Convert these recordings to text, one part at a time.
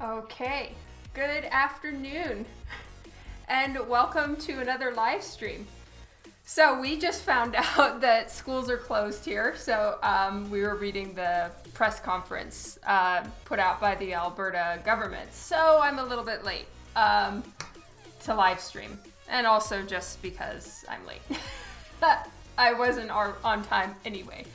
Okay, good afternoon and welcome to another live stream. So we just found out that schools are closed here, so we were reading the press conference put out by the Alberta government. So I'm a little bit late to live stream, and also just because I'm late. I wasn't on time anyway.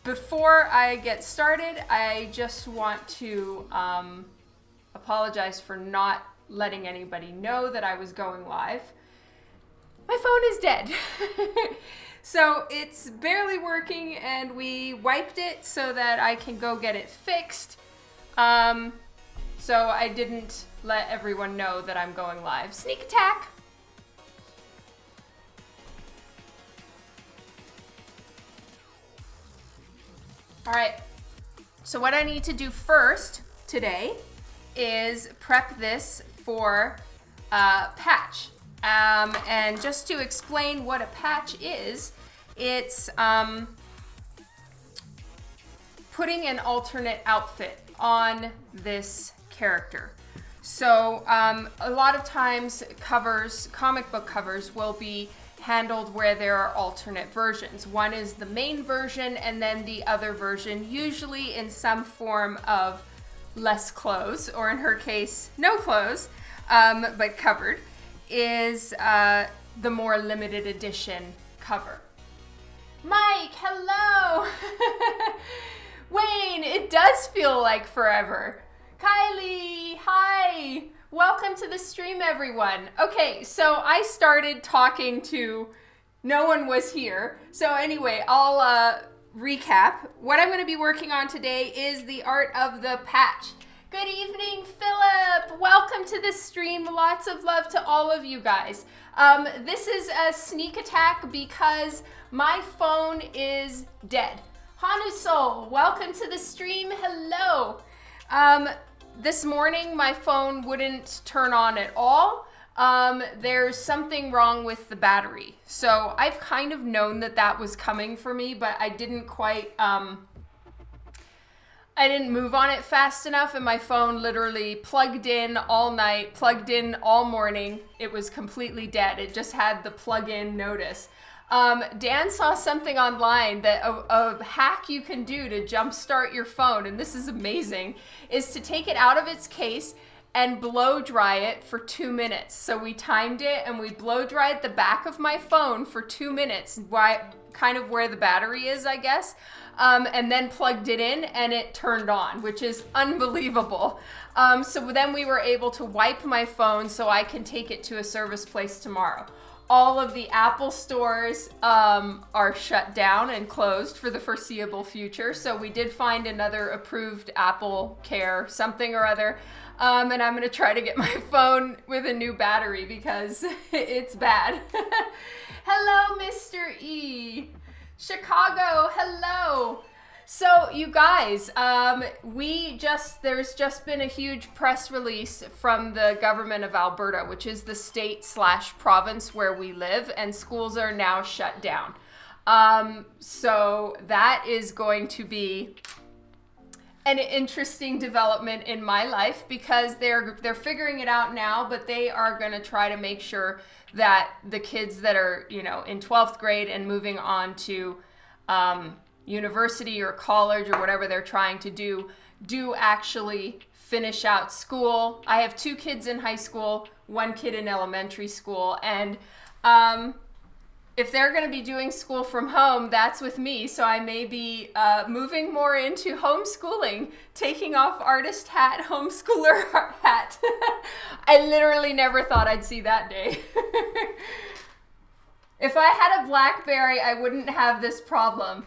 Before I get started, I just want to apologize for not letting anybody know that I was going live. My phone is dead. So it's barely working, and we wiped it so that I can go get it fixed. So I didn't let everyone know that I'm going live. Sneak attack! All right, so what I need to do first today is prep this for patch. And just to explain what a patch is, it's putting an alternate outfit on this character. So a lot of times comic book covers will be handled where there are alternate versions. One is the main version, and then the other version, usually in some form of less clothes, or in her case, no clothes, but covered, is the more limited edition cover. Mike, hello! Wayne, it does feel like forever. Kylie, hi! Welcome to the stream, everyone. Okay, so I started talking to no one was here. So anyway, I'll recap. What I'm going to be working on today is the art of the patch. Good evening, Philip. Welcome to the stream. Lots of love to all of you guys. This is a sneak attack because my phone is dead. Hanusol, welcome to the stream. Hello. This morning, my phone wouldn't turn on at all. There's something wrong with the battery. So I've kind of known that was coming for me, but I didn't quite, I didn't move on it fast enough, and my phone literally plugged in all night, plugged in all morning. It was completely dead. It just had the plug-in notice. Dan saw something online that a hack you can do to jumpstart your phone, and this is amazing, is to take it out of its case and blow dry it for 2 minutes. So we timed it, and we blow dried the back of my phone for 2 minutes, kind of where the battery is, I guess, and then plugged it in, and it turned on, which is unbelievable. So then we were able to wipe my phone so I can take it to a service place tomorrow. All of the Apple stores are shut down and closed for the foreseeable future. So we did find another approved Apple Care something or other. And I'm going to try to get my phone with a new battery because it's bad. Hello, Mr. E. Chicago, hello. So you guys, there's just been a huge press release from the government of Alberta, which is the state/province where we live, and schools are now shut down. So that is going to be an interesting development in my life because they're figuring it out now, but they are going to try to make sure that the kids that are, in 12th grade and moving on to university or college or whatever they're trying to do actually finish out school. I have 2 kids in high school, 1 kid in elementary school, and if they're going to be doing school from home, that's with me. So I may be moving more into homeschooling, taking off artist hat, homeschooler hat. I literally never thought I'd see that day. If I had a BlackBerry, I wouldn't have this problem.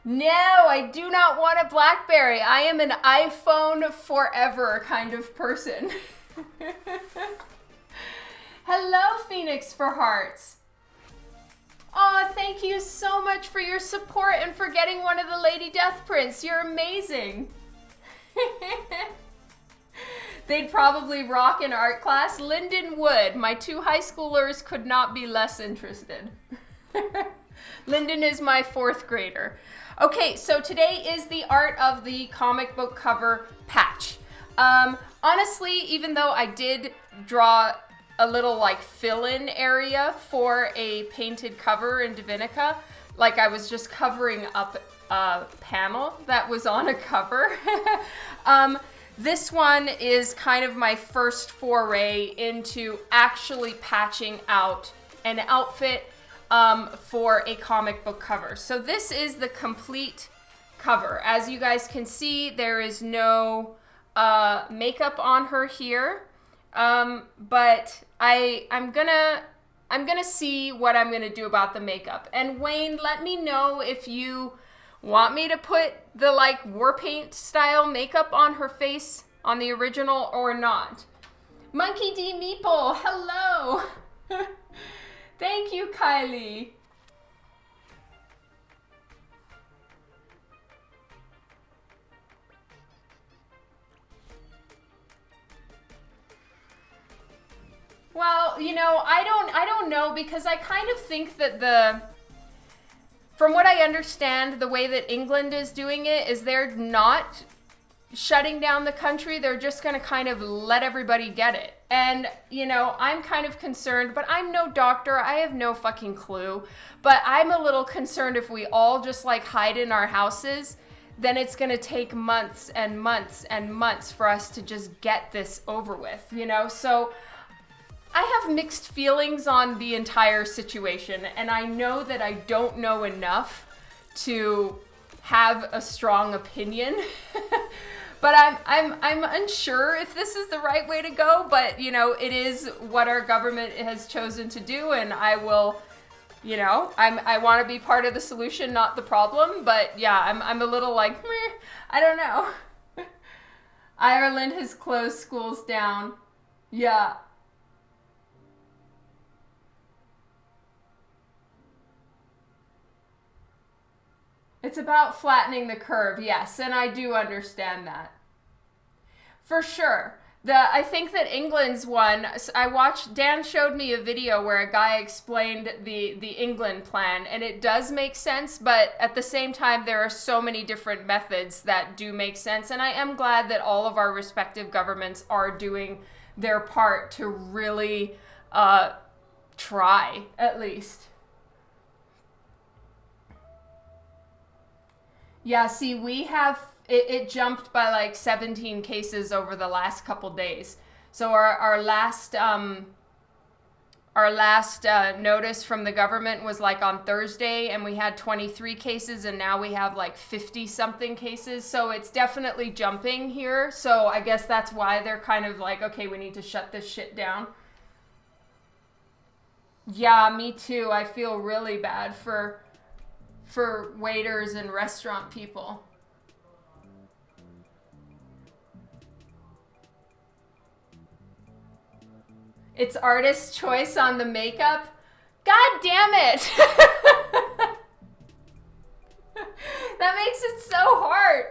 No, I do not want a BlackBerry. I am an iPhone forever kind of person. Hello, Phoenix for Hearts. Oh, thank you so much for your support and for getting one of the Lady Death prints. You're amazing. They'd probably rock in art class. Lyndon would. My 2 high schoolers could not be less interested. Lyndon is my 4th grader. Okay, so today is the art of the comic book cover patch. Honestly, even though I did draw a little like fill-in area for a painted cover in DiVinica, like I was just covering up a panel that was on a cover. This one is kind of my first foray into actually patching out an outfit for a comic book cover. So this is the complete cover. As you guys can see, there is no makeup on her here, but I'm gonna see what I'm gonna do about the makeup. And Wayne, let me know if you want me to put the like war paint style makeup on her face on the original or not. Monkey D Meeple, hello. Thank you, Kylie. Well, you know, I don't know, because I kind of think that from what I understand, the way that England is doing it is they're not shutting down the country. They're just going to kind of let everybody get it. And, you know, I'm kind of concerned, but I'm no doctor. I have no fucking clue. But I'm a little concerned if we all just like hide in our houses, then it's going to take months and months and months for us to just get this over with, you know? So I have mixed feelings on the entire situation, and I know that I don't know enough to have a strong opinion. But I'm unsure if this is the right way to go, but you know, it is what our government has chosen to do, and I will, you know, I want to be part of the solution, not the problem. But yeah, I'm a little like, meh, I don't know. Ireland has closed schools down. Yeah. It's about flattening the curve, yes, and I do understand that. For sure. I think that England's one, I watched, Dan showed me a video where a guy explained the England plan, and it does make sense, but at the same time, there are so many different methods that do make sense, and I am glad that all of our respective governments are doing their part to really try, at least. Yeah, see, we have, it jumped by like 17 cases over the last couple days. So our last notice from the government was like on Thursday, and we had 23 cases, and now we have like 50 something cases. So it's definitely jumping here. So I guess that's why they're kind of like, okay, we need to shut this shit down. Yeah, me too. I feel really bad for waiters and restaurant people. It's artist's choice on the makeup. God damn it! That makes it so hard.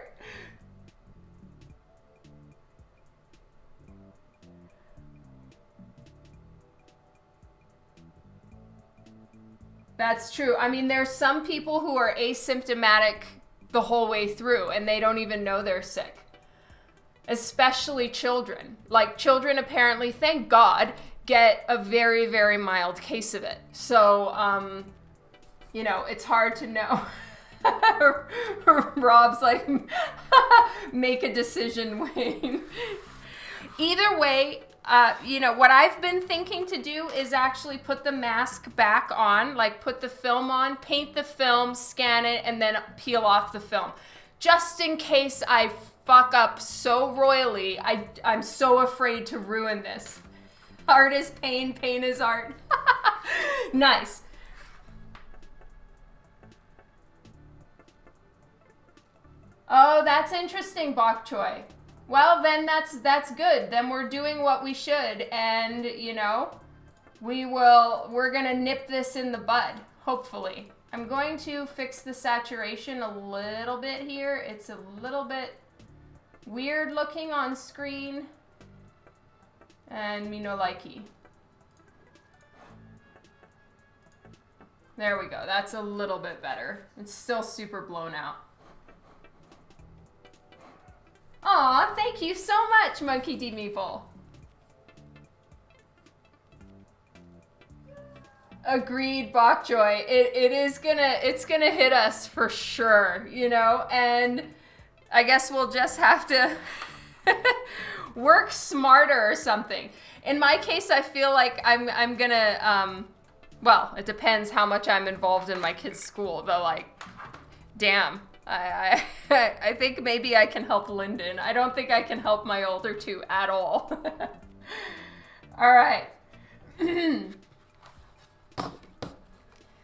That's true. I mean, there's some people who are asymptomatic the whole way through, and they don't even know they're sick. Especially children. Like, children apparently, thank God, get a very, very mild case of it. So, you know, it's hard to know. Rob's like, make a decision, Wayne. Either way, you know, what I've been thinking to do is actually put the mask back on, like put the film on, paint the film, scan it, and then peel off the film. Just in case I fuck up so royally, I'm so afraid to ruin this. Art is pain, pain is art. Nice. Oh, that's interesting, Bok Choy. Well, then that's good. Then we're doing what we should, and you know, we're gonna nip this in the bud, hopefully. I'm going to fix the saturation a little bit here. It's a little bit weird looking on screen, and me no likey. There we go. That's a little bit better. It's still super blown out. Aw, thank you so much, Monkey D. Meeple. Agreed, Bokjoy. It's gonna hit us for sure, you know, and I guess we'll just have to work smarter or something. In my case, I feel like I'm gonna, well, it depends how much I'm involved in my kids' school, but like, damn, I think maybe I can help Lyndon. I don't think I can help my older two at all. All right.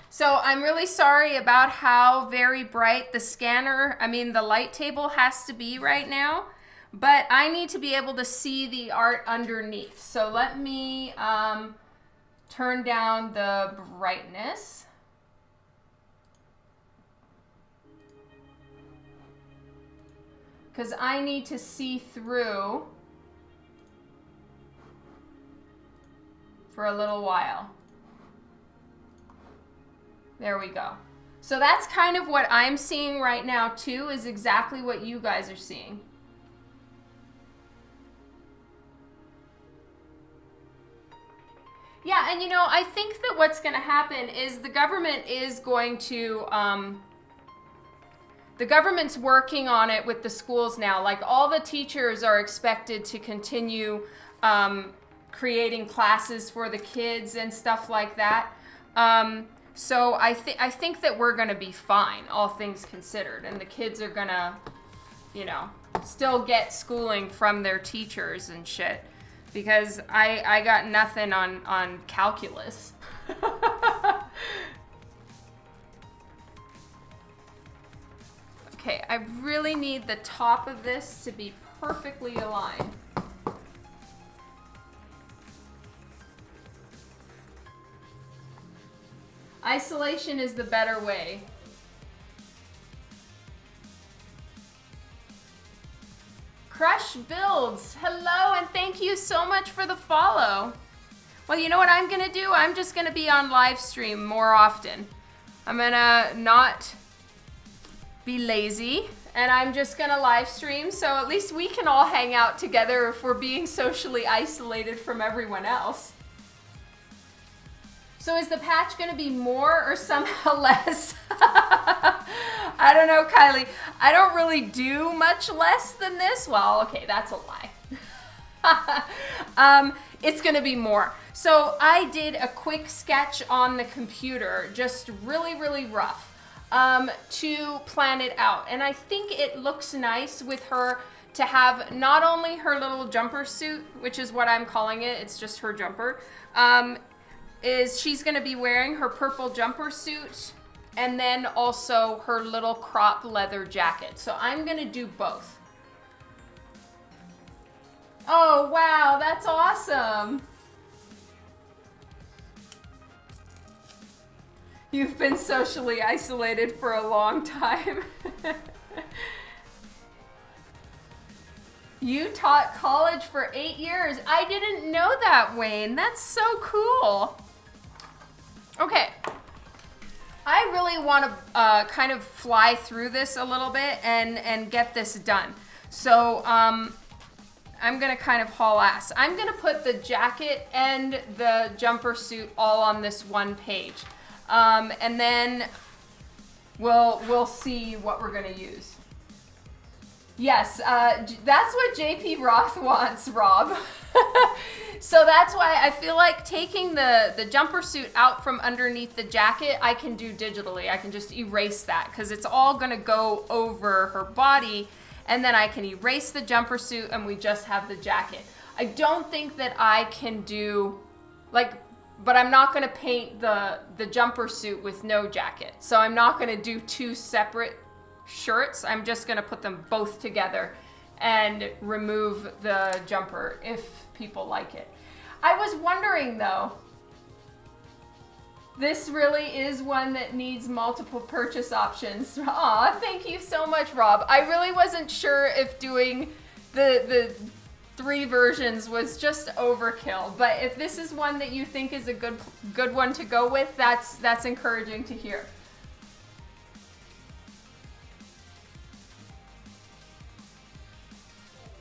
So I'm really sorry about how very bright the the light table has to be right now, but I need to be able to see the art underneath. So let me turn down the brightness. Because I need to see through for a little while. There we go. So that's kind of what I'm seeing right now too, is exactly what you guys are seeing. Yeah, and you know, I think that what's going to happen is the government is going to, the government's working on it with the schools now. Like all the teachers are expected to continue creating classes for the kids and stuff like that. So I think that we're going to be fine, all things considered. And the kids are going to, you know, still get schooling from their teachers and shit. Because I got nothing on calculus. Okay, I really need the top of this to be perfectly aligned. Isolation is the better way. Crush Builds, hello, and thank you so much for the follow. Well, you know what I'm gonna do? I'm just gonna be on live stream more often. I'm gonna not be lazy, and I'm just gonna live stream, so at least we can all hang out together if we're being socially isolated from everyone else. So is the patch going to be more or somehow less? I don't know, Kylie. I don't really do much less than this. Well, okay, that's a lie. It's going to be more. So I did a quick sketch on the computer, just really, really rough, to plan it out. And I think it looks nice with her to have not only her little jumper suit, which is what I'm calling it, it's just her jumper, is she's going to be wearing her purple jumper suit and then also her little crop leather jacket. So I'm going to do both. Oh, wow, that's awesome. You've been socially isolated for a long time. You taught college for 8 years. I didn't know that, Wayne. That's so cool. Okay, I really want to kind of fly through this a little bit and get this done. So I'm going to kind of haul ass. I'm going to put the jacket and the jumper suit all on this one page. And then we'll see what we're going to use. Yes, that's what JP Roth wants, Rob. So that's why I feel like taking the jumper suit out from underneath the jacket, I can do digitally. I can just erase that because it's all going to go over her body, and then I can erase the jumper suit and we just have the jacket. I don't think that I can do, but I'm not going to paint the jumper suit with no jacket. So I'm not going to do two separate shirts. I'm just going to put them both together and remove the jumper if people like it. I was wondering though, this really is one that needs multiple purchase options. Aw, thank you so much, Rob. I really wasn't sure if doing the 3 versions was just overkill. But if this is one that you think is a good one to go with, that's encouraging to hear.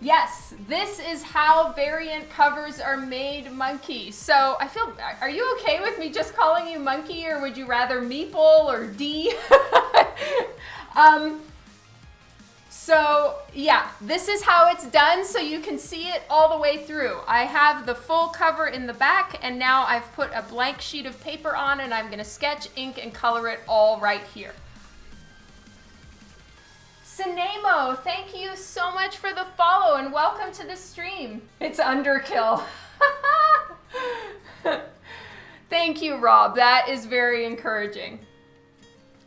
Yes, this is how variant covers are made, Monkey. So I feel, are you okay with me just calling you Monkey, or would you rather Meeple or D? So yeah, this is how it's done, so you can see it all the way through. I have the full cover in the back, and now I've put a blank sheet of paper on, and I'm gonna sketch, ink, and color it all right here. Sinemo, thank you so much for the follow, and welcome to the stream. It's underkill. Thank you, Rob. That is very encouraging.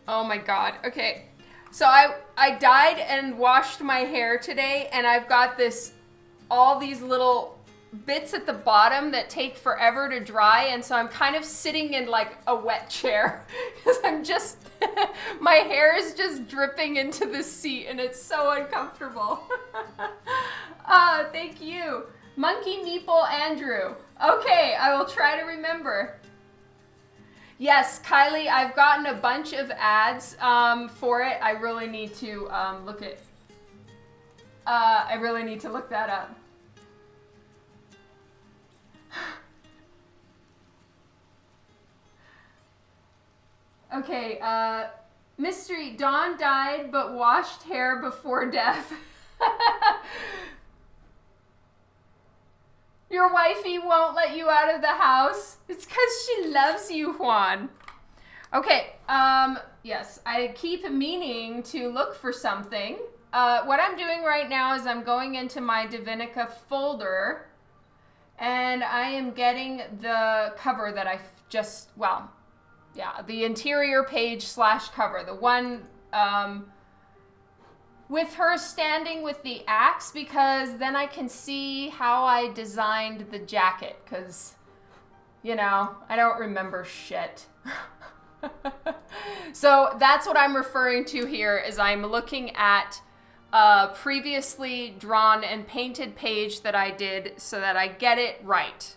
Oh my God. Okay. So I dyed and washed my hair today, and I've got all these little bits at the bottom that take forever to dry, and so I'm kind of sitting in like a wet chair because I'm just, my hair is just dripping into the seat, and it's so uncomfortable. Thank you. Monkey Meeple Andrew. Okay, I will try to remember. Yes, Kylie, I've gotten a bunch of ads for it. I really need to I really need to look that up. Okay, mystery. Dawn died but washed hair before death. Your wifey won't let you out of the house. It's because she loves you, Juan. Okay, yes, I keep meaning to look for something. What I'm doing right now is I'm going into my DiVinica folder, and I am getting the cover that I just, well, yeah, the interior page / cover, the one with her standing with the axe, because then I can see how I designed the jacket, because, you know, I don't remember shit. So that's what I'm referring to here, is I'm looking at a previously drawn and painted page that I did so that I get it right.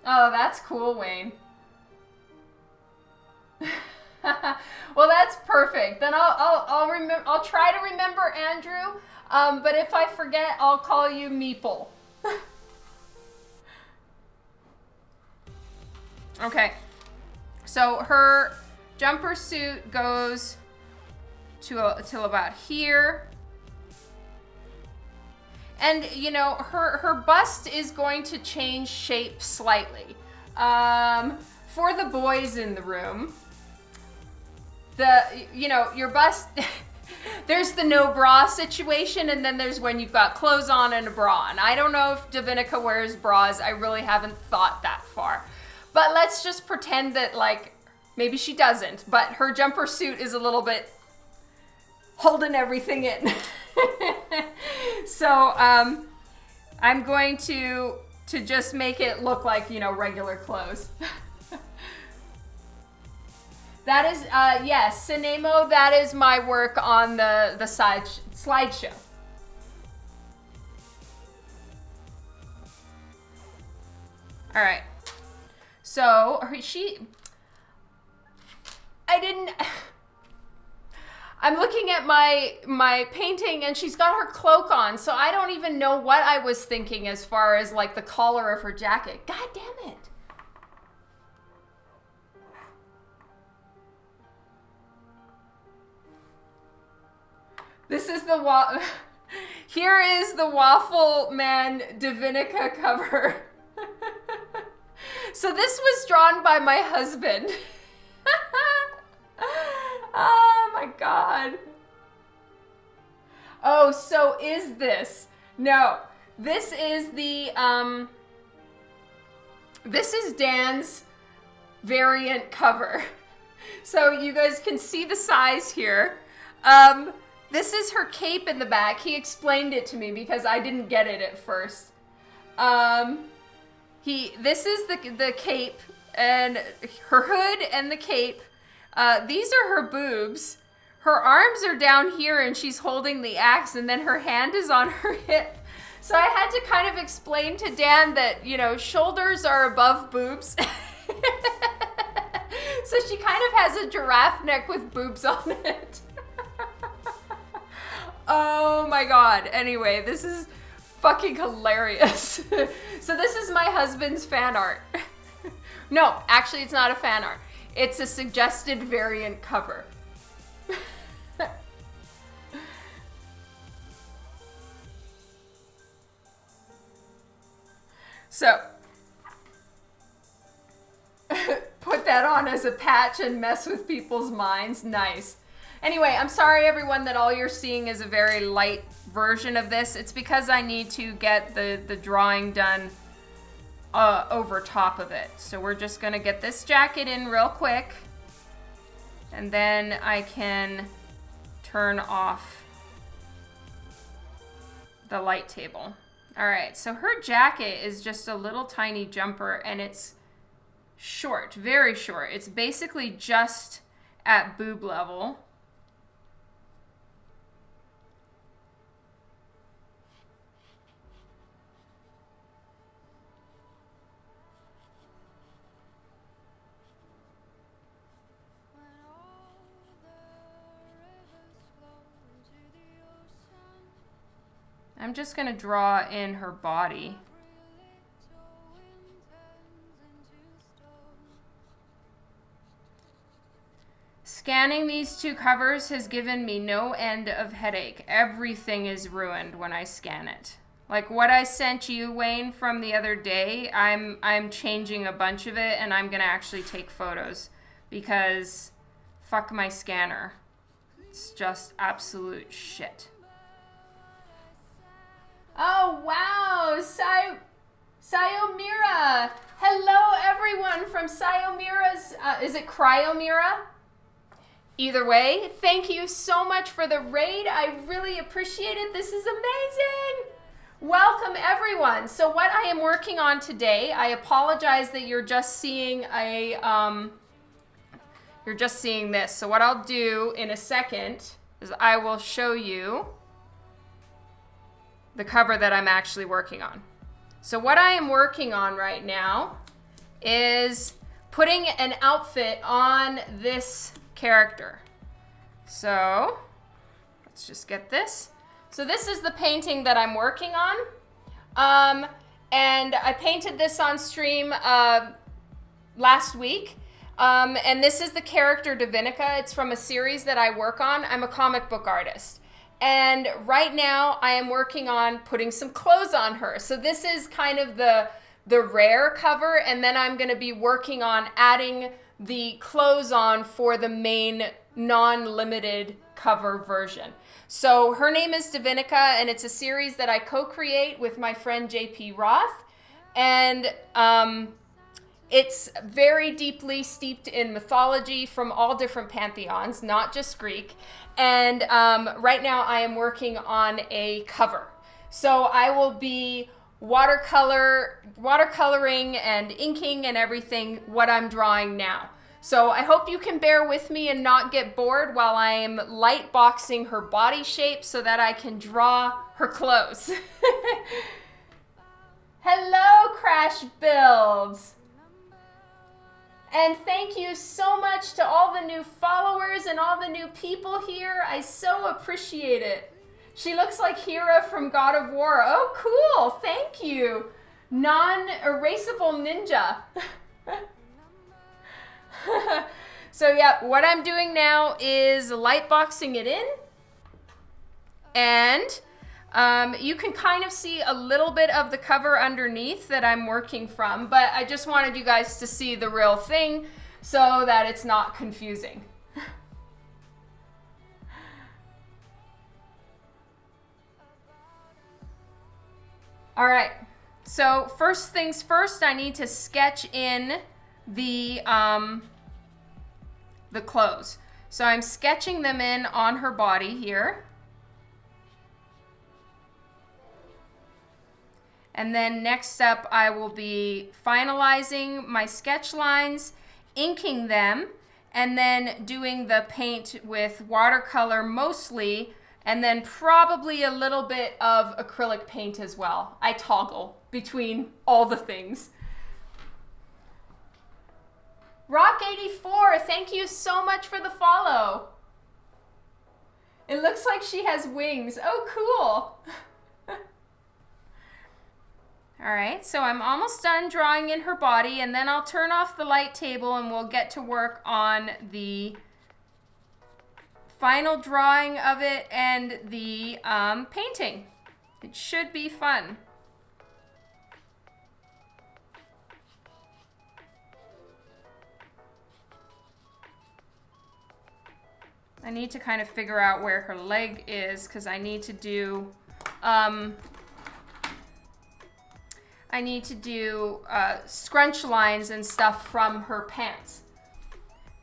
Oh, that's cool, Wayne. Well, that's perfect. Then I'll try to remember Andrew. But if I forget, I'll call you Meeple. Okay. So her jumper suit goes till about here. And, you know, her bust is going to change shape slightly. For the boys in the room, your bust, there's the no bra situation, and then there's when you've got clothes on and a bra. And I don't know if DiVinica wears bras. I really haven't thought that far. But let's just pretend that, like, maybe she doesn't, but her jumper suit is a little bit holding everything in. So I'm going to just make it look like, you know, regular clothes. That is, yes, Sinemo, that is my work on the slideshow. All right. So I'm looking at my painting, and she's got her cloak on, so I don't even know what I was thinking as far as like the collar of her jacket. God damn it. This is here is the Waffle Man DiVinica cover. So this was drawn by my husband. Oh my God. Oh, so is this? No, this is this is Dan's variant cover. So you guys can see the size here. This is her cape in the back. He explained it to me because I didn't get it at first. This is the cape, and her hood and the cape. These are her boobs. Her arms are down here and she's holding the axe, and then her hand is on her hip. So I had to kind of explain to Dan that, you know, shoulders are above boobs. So she kind of has a giraffe neck with boobs on it. Oh my God. Anyway, this is fucking hilarious. So this is my husband's fan art. No, actually it's not a fan art. It's a suggested variant cover. So, put that on as a patch and mess with people's minds. Nice. Anyway, I'm sorry everyone that all you're seeing is a very light version of this. It's because I need to get the drawing done over top of it. So we're just gonna get this jacket in real quick, and then I can turn off the light table. All right, so her jacket is just a little tiny jumper, and it's short, very short. It's basically just at boob level. I'm just gonna draw in her body. Scanning these two covers has given me no end of headache. Everything is ruined when I scan it. Like what I sent you, Wayne, from the other day, I'm changing a bunch of it, and I'm gonna actually take photos because fuck my scanner. It's just absolute shit. Oh, wow, Sayomira. Hello, everyone from Sayomira's, is it Cryomira? Either way, thank you so much for the raid. I really appreciate it. This is amazing. Welcome, everyone. So what I am working on today, I apologize that you're just seeing this. So what I'll do in a second is I will show you the cover that I'm actually working on. So what I am working on right now is putting an outfit on this character. So let's just get this. So this is the painting that I'm working on. And I painted this on stream last week. And this is the character DiVinica. It's from a series that I work on. I'm a comic book artist. And right now I am working on putting some clothes on her. So this is kind of the rare cover, and then I'm gonna be working on adding the clothes on for the main non-limited cover version. So her name is DiVinica, and it's a series that I co-create with my friend JP Roth. And it's very deeply steeped in mythology from all different pantheons, not just Greek. And right now I am working on a cover. So I will be watercoloring and inking and everything what I'm drawing now. So I hope you can bear with me and not get bored while I am light boxing her body shape so that I can draw her clothes. Hello, Crash Builds. And thank you so much to all the new followers and all the new people here. I so appreciate it. She looks like Hera from God of War. Oh, cool. Thank you. Non-erasable ninja. So yeah, what I'm doing now is light boxing it in. And you can kind of see a little bit of the cover underneath that I'm working from, but I just wanted you guys to see the real thing so that it's not confusing. All right, so first things first, I need to sketch in the clothes. So I'm sketching them in on her body here. And then next up, I will be finalizing my sketch lines, inking them, and then doing the paint with watercolor mostly, and then probably a little bit of acrylic paint as well. I toggle between all the things. Rock84, thank you so much for the follow. It looks like she has wings. Oh, cool. All right, so I'm almost done drawing in her body, and then I'll turn off the light table and we'll get to work on the final drawing of it and the painting. It should be fun. I need to kind of figure out where her leg is because I need to do scrunch lines and stuff from her pants.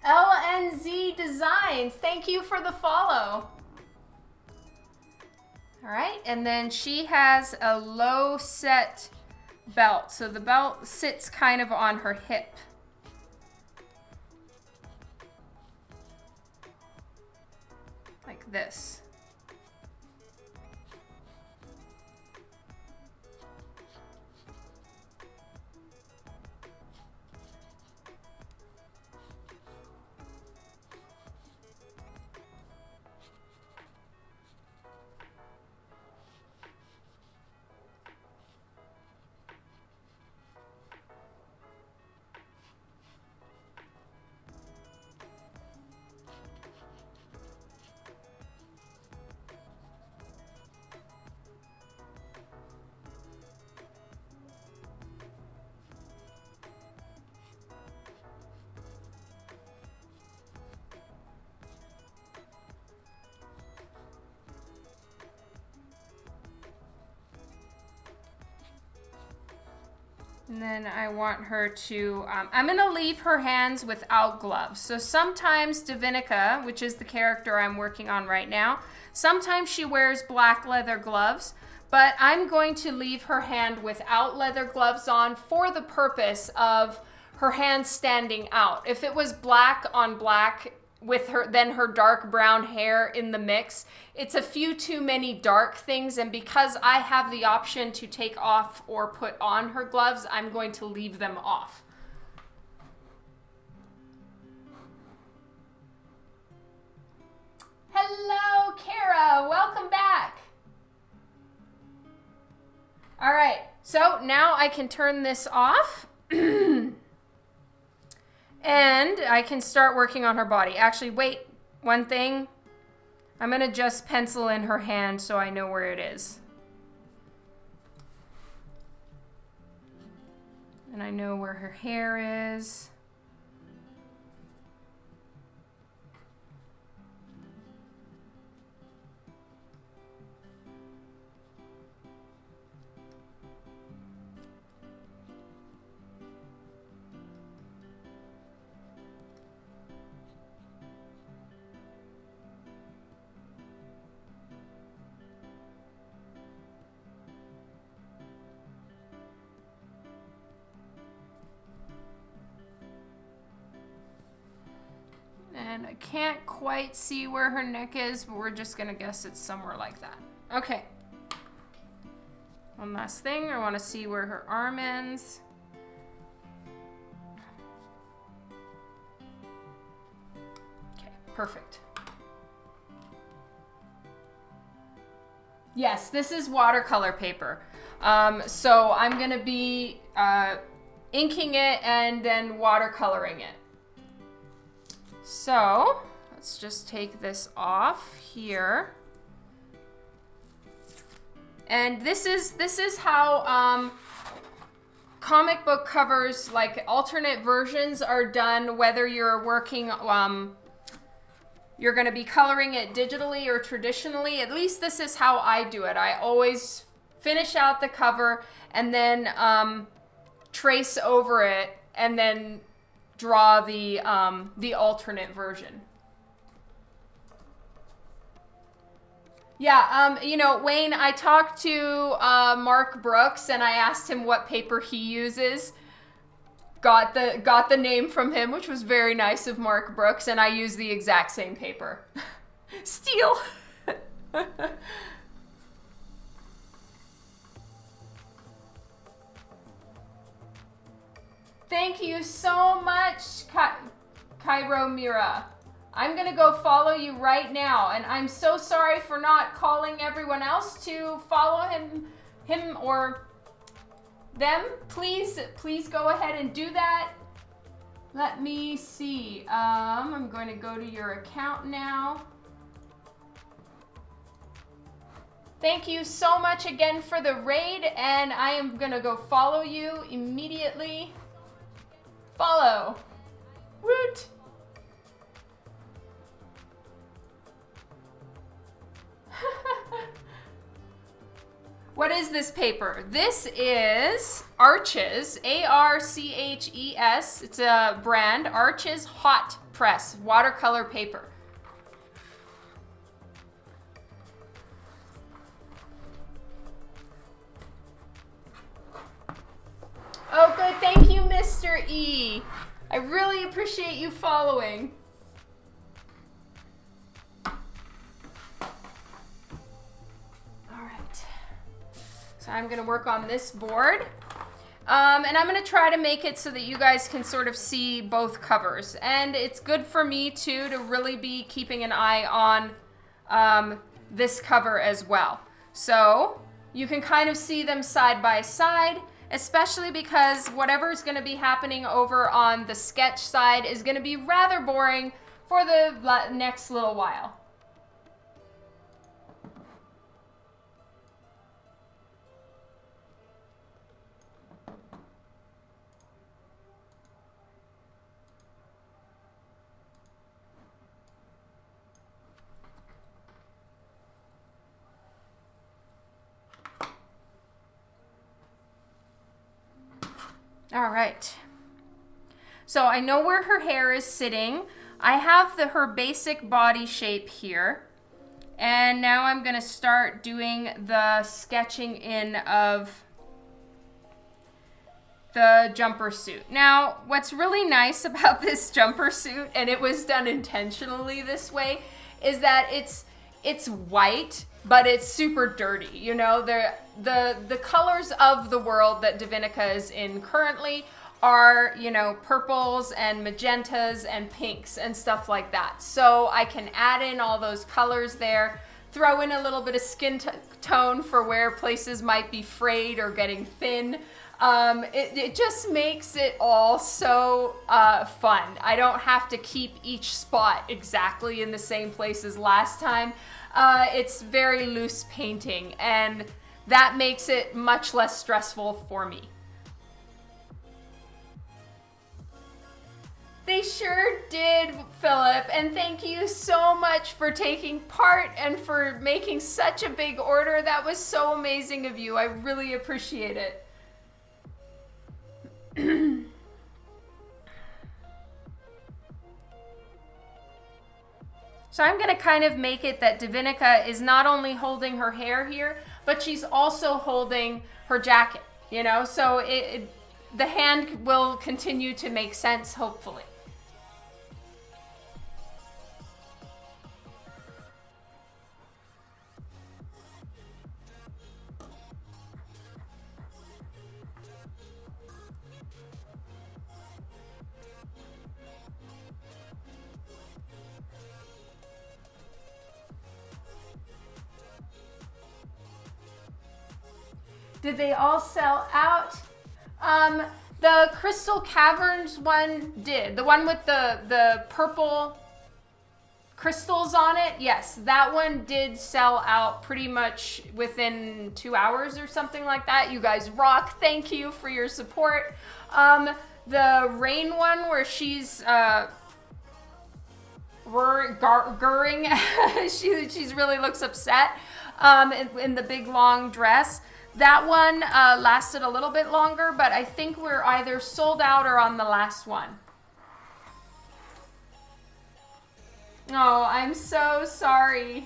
LNZ Designs, thank you for the follow. All right, and then she has a low set belt. So the belt sits kind of on her hip. Like this. And then I want her to, I'm gonna leave her hands without gloves. So sometimes DiVinica, which is the character I'm working on right now, sometimes she wears black leather gloves, but I'm going to leave her hand without leather gloves on for the purpose of her hand standing out. If it was black on black with her dark brown hair in the mix, it's a few too many dark things, and because I have the option to take off or put on her gloves, I'm going to leave them off. Hello, Kara, welcome back. All right, so now I can turn this off. And I can start working on her body. Actually, wait, one thing. I'm gonna just pencil in her hand so I know where it is. And I know where her hair is. And I can't quite see where her neck is, but we're just gonna guess it's somewhere like that. Okay. One last thing, I wanna see where her arm ends. Okay, perfect. Yes, this is watercolor paper. So I'm gonna be inking it and then watercoloring it. So let's just take this off here. And this is how comic book covers, like alternate versions, are done, whether you're working, you're gonna be coloring it digitally or traditionally. At least this is how I do it. I always finish out the cover and then trace over it and then draw the alternate version. Yeah, you know, Wayne, I talked to Mark Brooks and I asked him what paper he uses. got the name from him, which was very nice of Mark Brooks, and I used the exact same paper. Steal. Thank you so much, Cairo Mira. I'm gonna go follow you right now, and I'm so sorry for not calling everyone else to follow him or them. Please go ahead and do that. Let me see. I'm going to go to your account now. Thank you so much again for the raid, and I am gonna go follow you immediately. Follow. Woot! What is this paper? This is Arches, A-R-C-H-E-S. It's a brand, Arches Hot Press watercolor paper. Oh, good. Thank you, Mr. E. I really appreciate you following. All right. So I'm going to work on this board. And I'm going to try to make it so that you guys can sort of see both covers. And it's good for me, too, to really be keeping an eye on this cover as well. So you can kind of see them side by side, especially because whatever is going to be happening over on the sketch side is going to be rather boring for the next little while. All right, so I know where her hair is sitting. I have her basic body shape here. And now I'm gonna start doing the sketching in of the jumper suit. Now, what's really nice about this jumper suit, and it was done intentionally this way, is that it's white, but it's super dirty. You know, the colors of the world that DiVinica is in currently are, you know, purples and magentas and pinks and stuff like that. So I can add in all those colors there, throw in a little bit of skin tone for where places might be frayed or getting thin. It just makes it all so fun. I don't have to keep each spot exactly in the same place as last time. It's very loose painting, and that makes it much less stressful for me. They sure did, Philip, and thank you so much for taking part and for making such a big order. That was so amazing of you. I really appreciate it. So I'm going to kind of make it that DiVinica is not only holding her hair here, but she's also holding her jacket, you know? So the hand will continue to make sense, hopefully. Did they all sell out? The Crystal Caverns one did. The one with the purple crystals on it, yes, that one did sell out pretty much within 2 hours or something like that. You guys rock. Thank you for your support. The rain one where she's gurring, she's really looks upset in the big long dress. That one lasted a little bit longer, but I think we're either sold out or on the last one. Oh, I'm so sorry.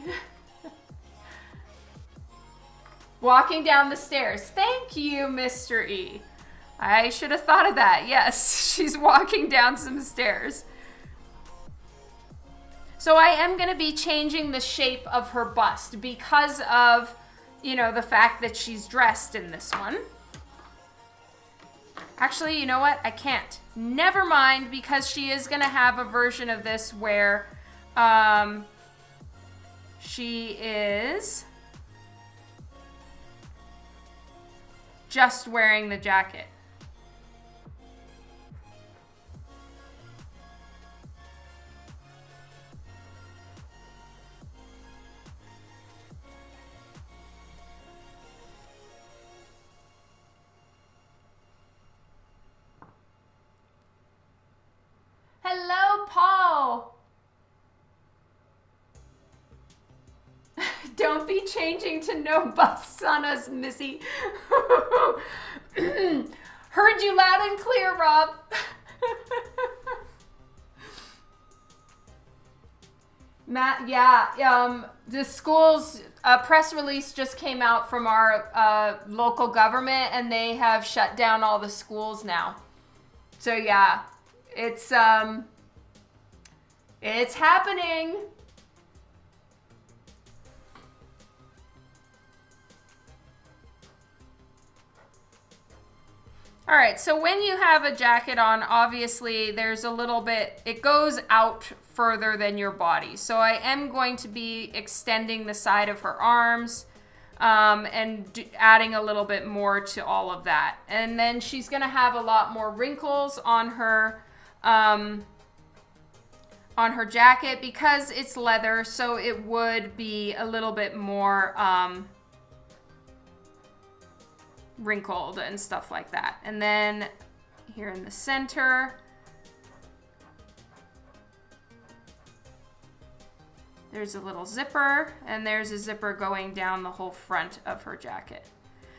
Walking down the stairs. Thank you, Mr. E. I should have thought of that. Yes, she's walking down some stairs. So I am going to be changing the shape of her bust because of, the fact that she's dressed in this one. Actually, you know what? I can't. Never mind, because she is going to have a version of this where she is just wearing the jacket. Hello, Paul. Don't be changing to no busts on us, Missy. Heard you loud and clear, Rob. Matt, yeah, the school's press release just came out from our local government, and they have shut down all the schools now. So yeah, it's happening. All right, so when you have a jacket on, obviously there's a little bit, it goes out further than your body. So I am going to be extending the side of her arms and adding a little bit more to all of that. And then she's gonna have a lot more wrinkles on her jacket because it's leather, so it would be a little bit more wrinkled and stuff like that. And then here in the center, there's a little zipper, and there's a zipper going down the whole front of her jacket.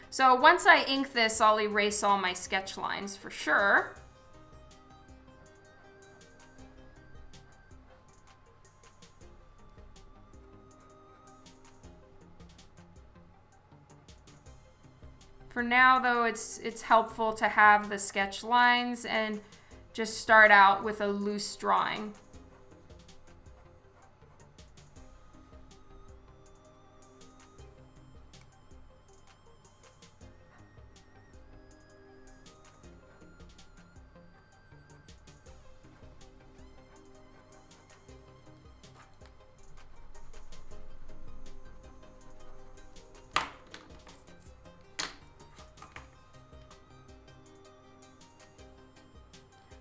So once I ink this, I'll erase all my sketch lines for sure. For now, though, it's helpful to have the sketch lines and just start out with a loose drawing.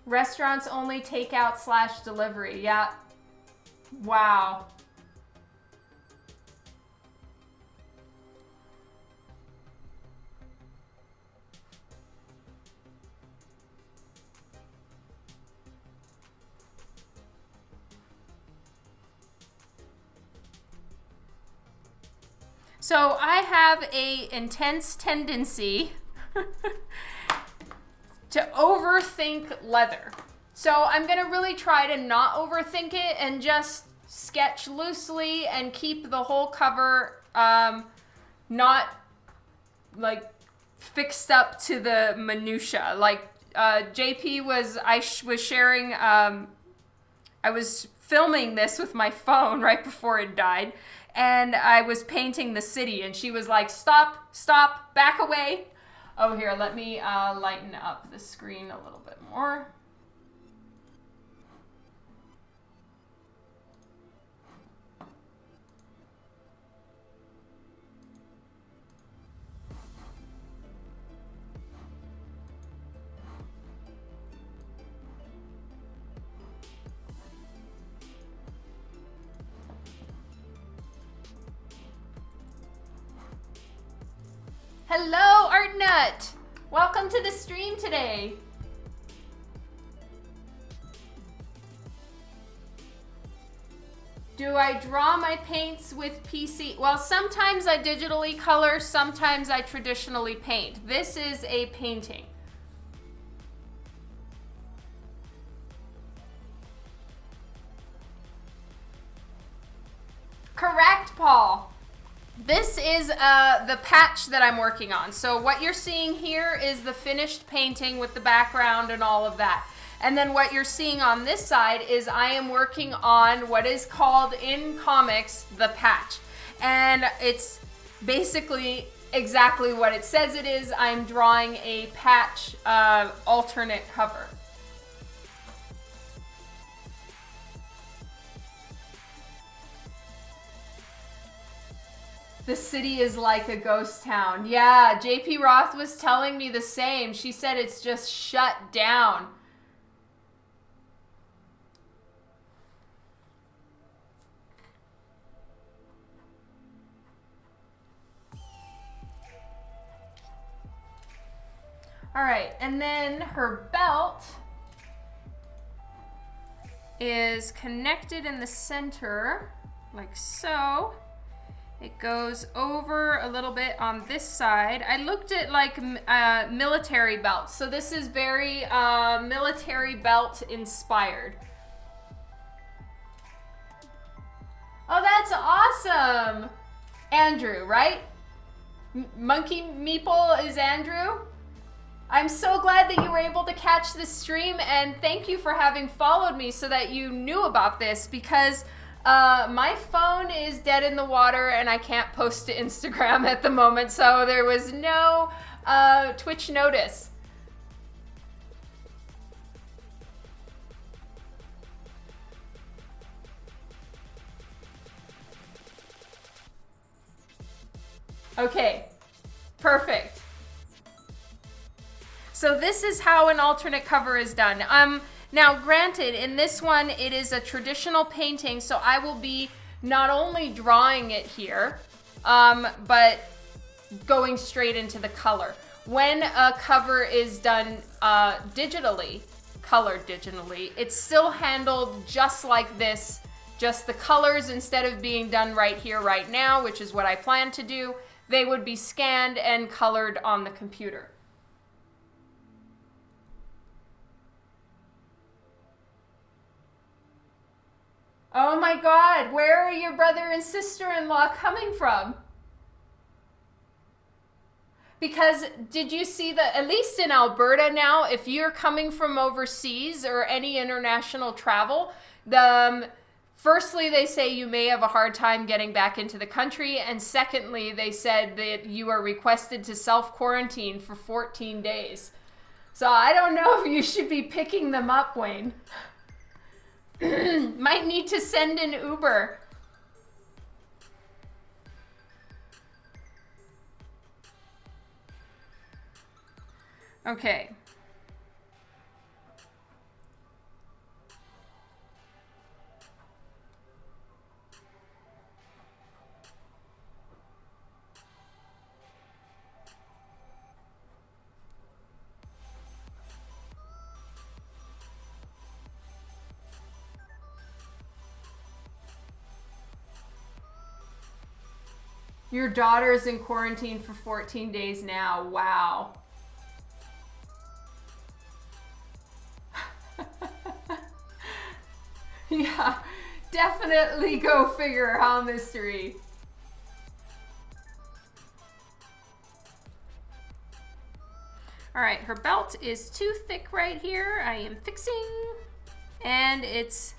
Restaurants only takeout / delivery. Yeah. Wow. So I have a intense tendency to overthink leather. So I'm gonna really try to not overthink it and just sketch loosely and keep the whole cover not like fixed up to the minutia. Like JP was, I was sharing, I was filming this with my phone right before it died, and I was painting the city, and she was like, stop, back away. Oh, here, let me lighten up the screen a little bit more. Hello, Art Nut! Welcome to the stream today. Do I draw my paints with PC? Well, sometimes I digitally color, sometimes I traditionally paint. This is a painting. Correct, Paul. This is the patch that I'm working on. So what you're seeing here is the finished painting with the background and all of that. And then what you're seeing on this side is I am working on what is called in comics the patch. And it's basically exactly what it says it is. I'm drawing a patch alternate cover. The city is like a ghost town. Yeah, JP Roth was telling me the same. She said it's just shut down. All right, and then her belt is connected in the center, like so. It goes over a little bit on this side. I looked at like military belts. So this is very military belt inspired. Oh, that's awesome. Andrew, right? Monkey Meeple is Andrew. I'm so glad that you were able to catch this stream, and thank you for having followed me so that you knew about this, because my phone is dead in the water and I can't post to Instagram at the moment, so there was no Twitch notice. Okay, perfect. So this is how an alternate cover is done. Now, granted, in this one, it is a traditional painting, so I will be not only drawing it here, but going straight into the color. When a cover is done digitally, colored digitally, it's still handled just like this, just the colors, instead of being done right here, right now, which is what I plan to do, they would be scanned and colored on the computer. Oh my God, where are your brother and sister-in-law coming from? Because did you see that, at least in Alberta now, if you're coming from overseas or any international travel, firstly, they say you may have a hard time getting back into the country. And secondly, they said that you are requested to self-quarantine for 14 days. So I don't know if you should be picking them up, Wayne. Might need to send an Uber. Okay. Your daughter's in quarantine for 14 days now. Wow. Yeah, definitely go figure, huh, Mystery? All right, her belt is too thick right here. I am fixing, and it's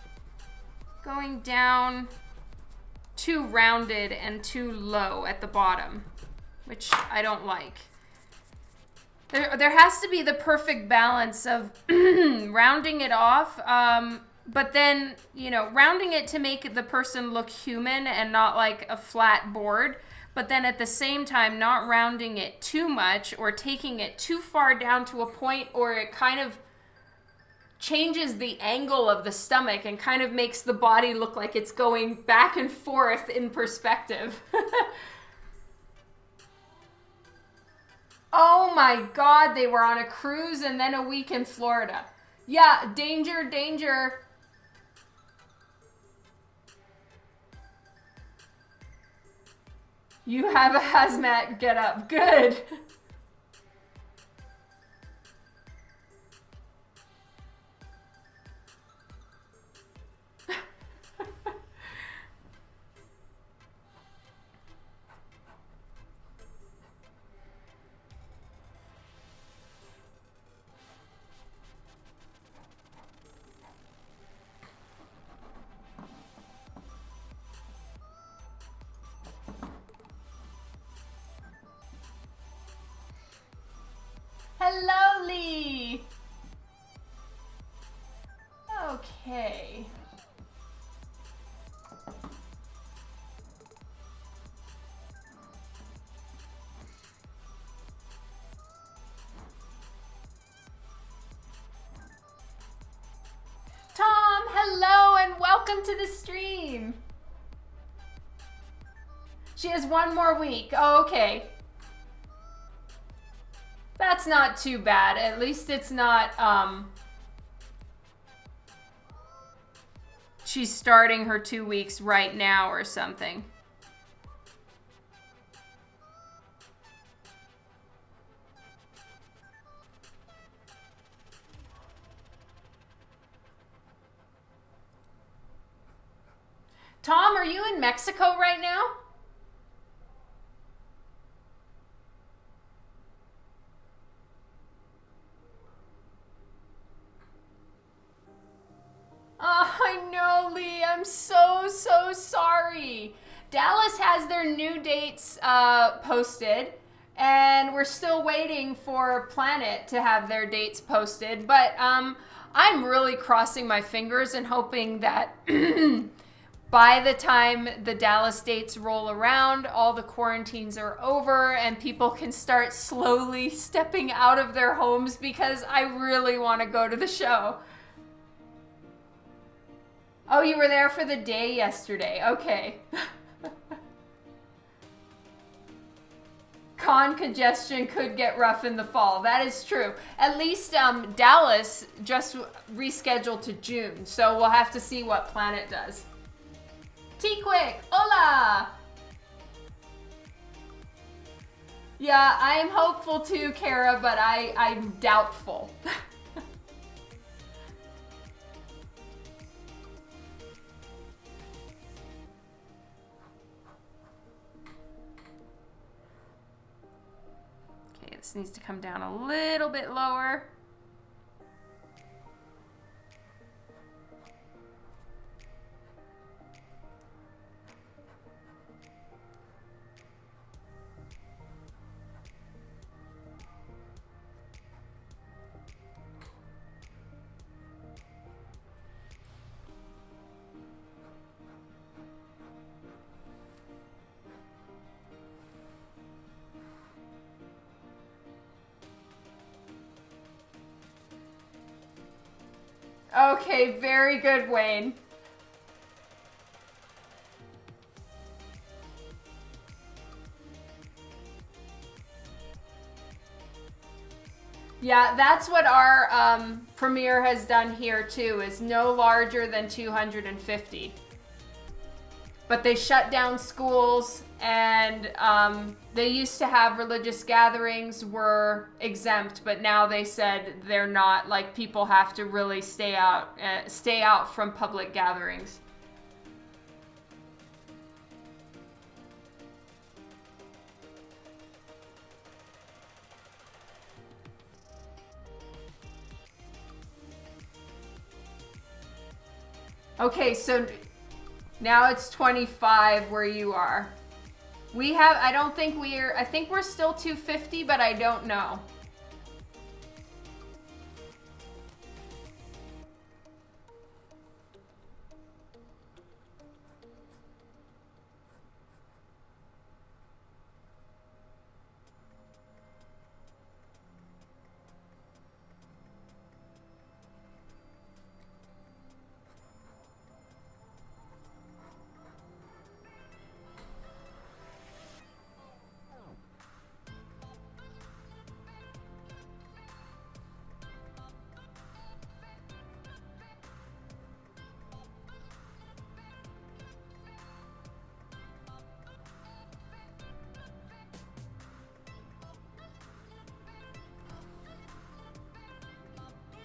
going down too rounded and too low at the bottom, which I don't like. There has to be the perfect balance of rounding it off, but then, you know, rounding it to make the person look human and not like a flat board, but then at the same time not rounding it too much or taking it too far down to a point or it kind of changes the angle of the stomach and kind of makes the body look like it's going back and forth in perspective. Oh my God, they were on a cruise and then a week in Florida. Yeah, danger, danger. You have a hazmat get up. Good. welcome to the stream. She has 1 more week. Oh, okay. That's not too bad. At least it's not, she's starting her 2 weeks right now or something. Tom, are you in Mexico right now? Oh, I know, Lee. I'm so sorry. Dallas has their new dates posted, and we're still waiting for Planet to have their dates posted. But I'm really crossing my fingers and hoping that by the time the Dallas dates roll around, all the quarantines are over and people can start slowly stepping out of their homes, because I really want to go to the show. Oh, you were there for the day yesterday. Okay. Con congestion could get rough in the fall. That is true. At least Dallas just rescheduled to June, so we'll have to see what Planet does. T-Quick, hola! Yeah, I'm hopeful too, Kara, but I'm doubtful. Okay, this needs to come down a little bit lower. Okay, very good, Wayne. Yeah, that's what our premiere has done here too, is no larger than 250. But they shut down schools, and they used to have religious gatherings were exempt, but now they said they're not. Like, people have to really stay out from public gatherings. Okay, so now it's 25 where you are. I think we're still 250, but I don't know.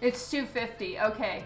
It's 250, okay.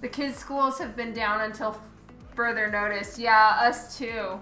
The kids' schools have been down until further notice. Yeah, us too.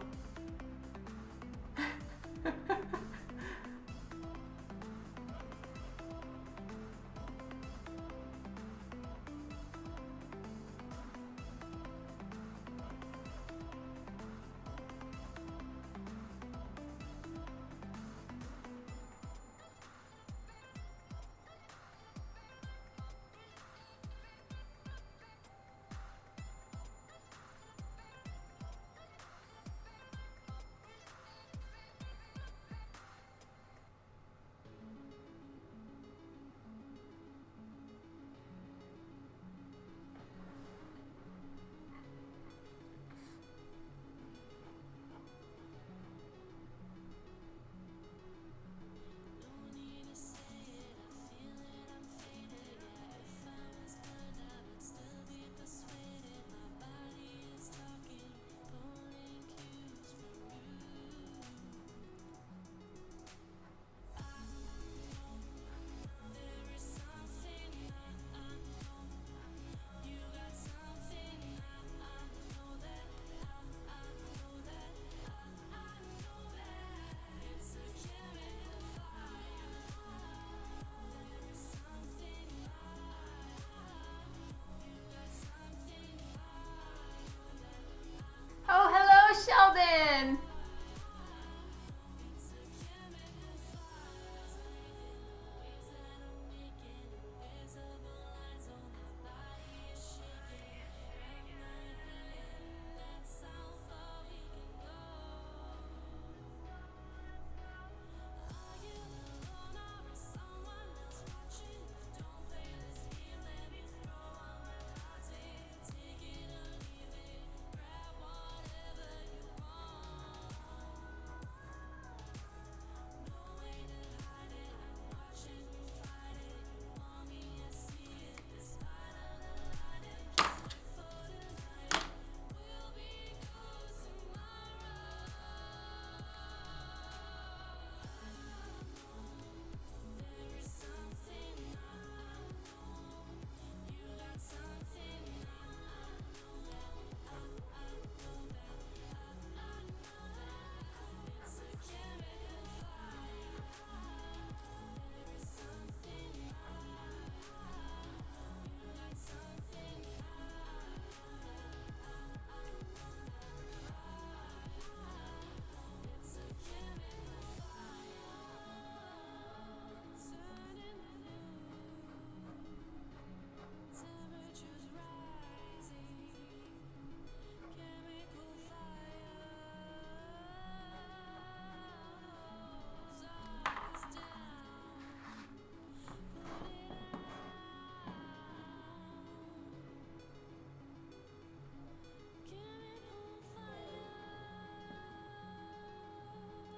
Oh, hello, Sheldon.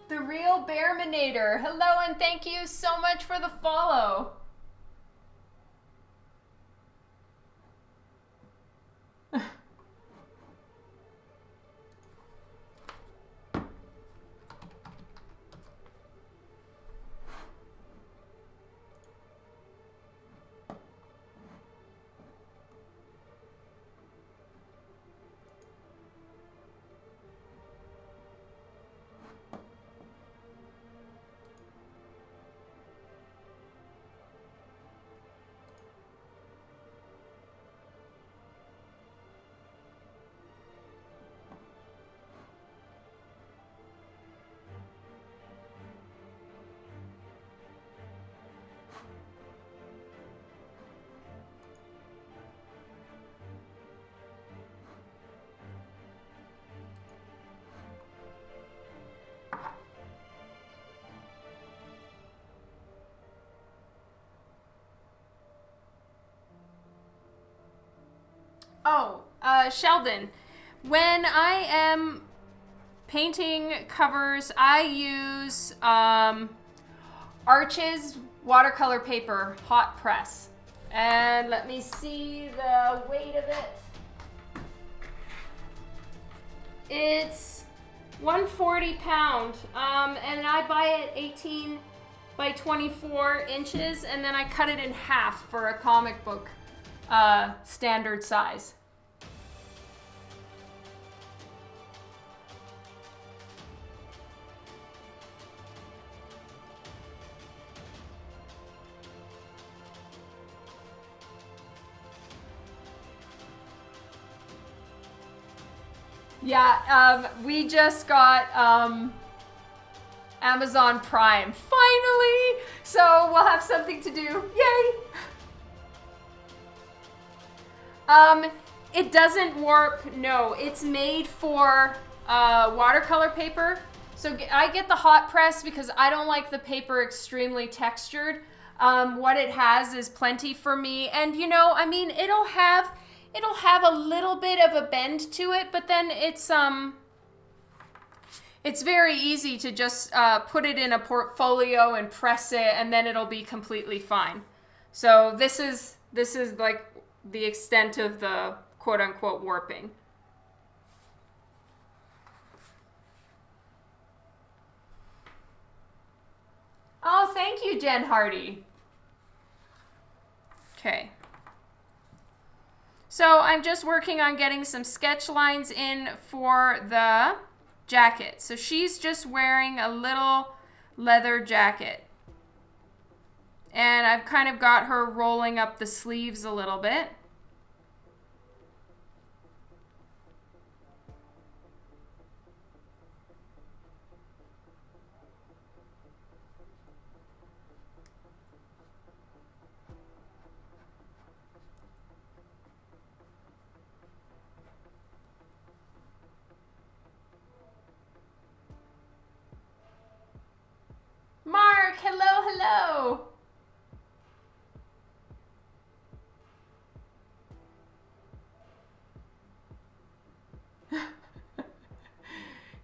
The real Bearminator. Hello and thank you so much for the follow. Oh, Sheldon, when I am painting covers, I use Arches watercolor paper, hot press. And let me see the weight of it. It's 140 pound, and I buy it 18 by 24 inches, and then I cut it in half for a comic book standard size. Yeah, we just got Amazon Prime, finally! So we'll have something to do. Yay! It doesn't warp, no. It's made for watercolor paper. So I get the hot press because I don't like the paper extremely textured. What it has is plenty for me. And you know, I mean, it'll have a little bit of a bend to it, but then it's very easy to just put it in a portfolio and press it, and then it'll be completely fine. So this is like the extent of the quote-unquote warping. Oh, thank you, Jen Hardy. Okay. So I'm just working on getting some sketch lines in for the jacket. So she's just wearing a little leather jacket. And I've kind of got her rolling up the sleeves a little bit. Mark, hello, hello.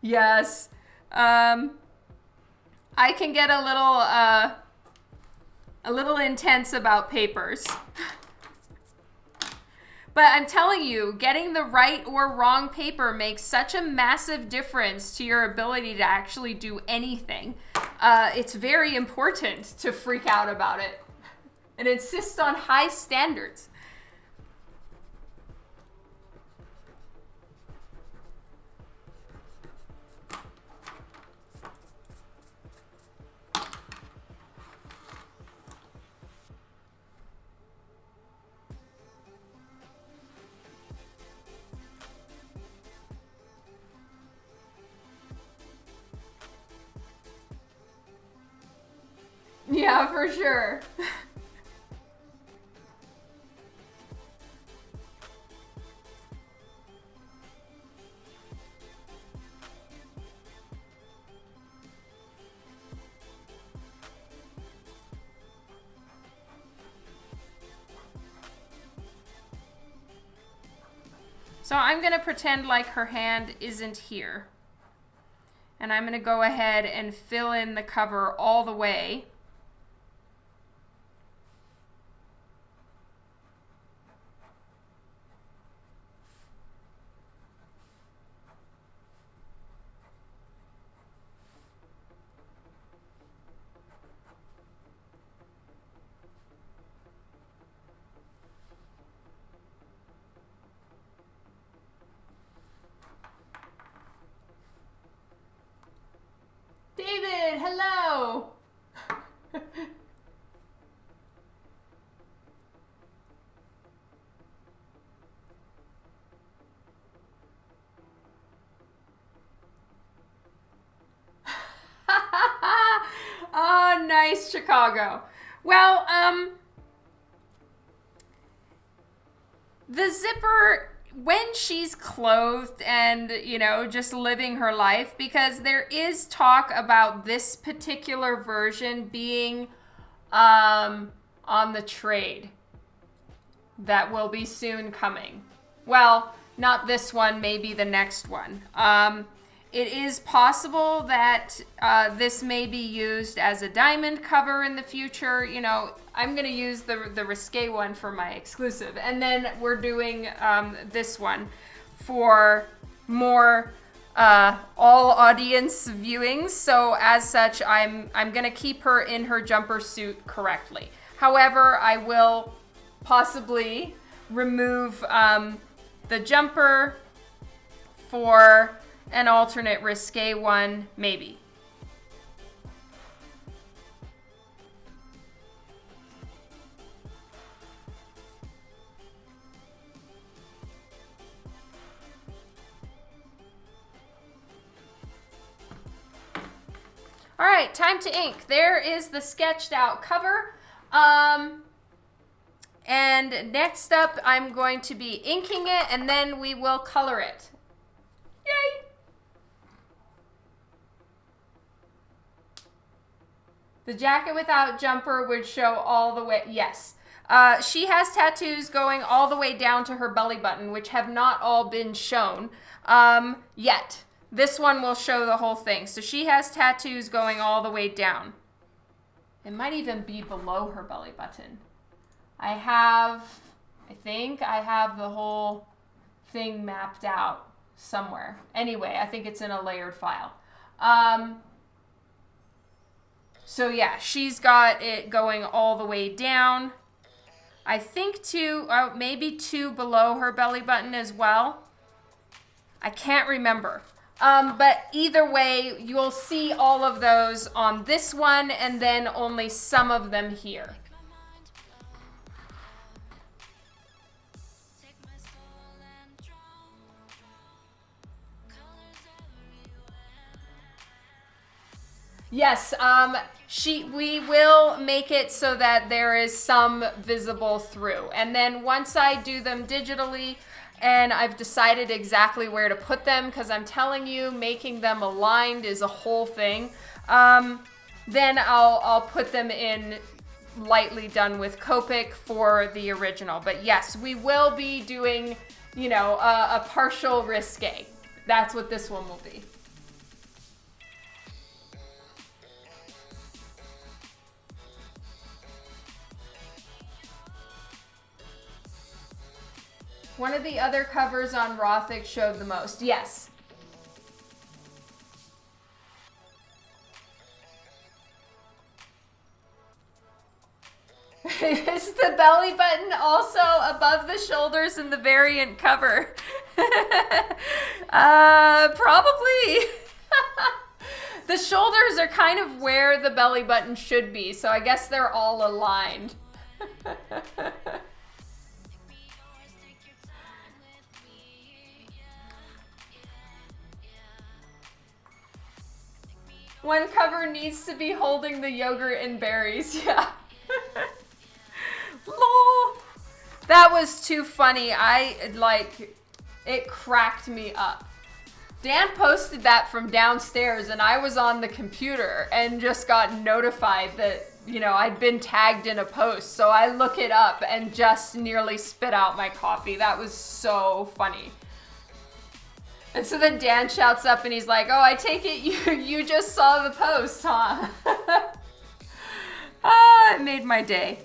Yes. I can get a little intense about papers. But I'm telling you, getting the right or wrong paper makes such a massive difference to your ability to actually do anything. It's very important to freak out about it and insist on high standards. Yeah, for sure. So I'm going to pretend like her hand isn't here. And I'm going to go ahead and fill in the cover all the way. David, hello. Oh, nice, Chicago. Well, the zipper, when she's clothed and, you know, just living her life, because there is talk about this particular version being on the trade that will be soon coming. Well, not this one, maybe the next one. It is possible that this may be used as a diamond cover in the future. You know, I'm going to use the risque one for my exclusive. And then we're doing this one for more all audience viewings. So as such, I'm going to keep her in her jumper suit correctly. However, I will possibly remove the jumper for an alternate risque one, maybe. All right, time to ink. There is the sketched out cover. And next up, I'm going to be inking it, and then we will color it. Yay! The jacket without jumper would show all the way. Yes. She has tattoos going all the way down to her belly button, which have not all been shown yet. This one will show the whole thing. So she has tattoos going all the way down. It might even be below her belly button. I think I have the whole thing mapped out somewhere. Anyway, I think it's in a layered file. So yeah, she's got it going all the way down. I think maybe two below her belly button as well. I can't remember. But either way, you'll see all of those on this one and then only some of them here. Yes, we will make it so that there is some visible through. And then once I do them digitally, and I've decided exactly where to put them, because I'm telling you, making them aligned is a whole thing. Then I'll put them in lightly done with Copic for the original. But yes, we will be doing, a partial risque. That's what this one will be. One of the other covers on Rothic showed the most. Yes. Is the belly button also above the shoulders in the variant cover? Probably. The shoulders are kind of where the belly button should be, so I guess they're all aligned. One cover needs to be holding the yogurt and berries. Yeah. Lol. That was too funny. It cracked me up. Dan posted that from downstairs and I was on the computer and just got notified that, I'd been tagged in a post. So I look it up and just nearly spit out my coffee. That was so funny. And so then Dan shouts up and he's like, "Oh, I take it you just saw the post, huh?" It made my day.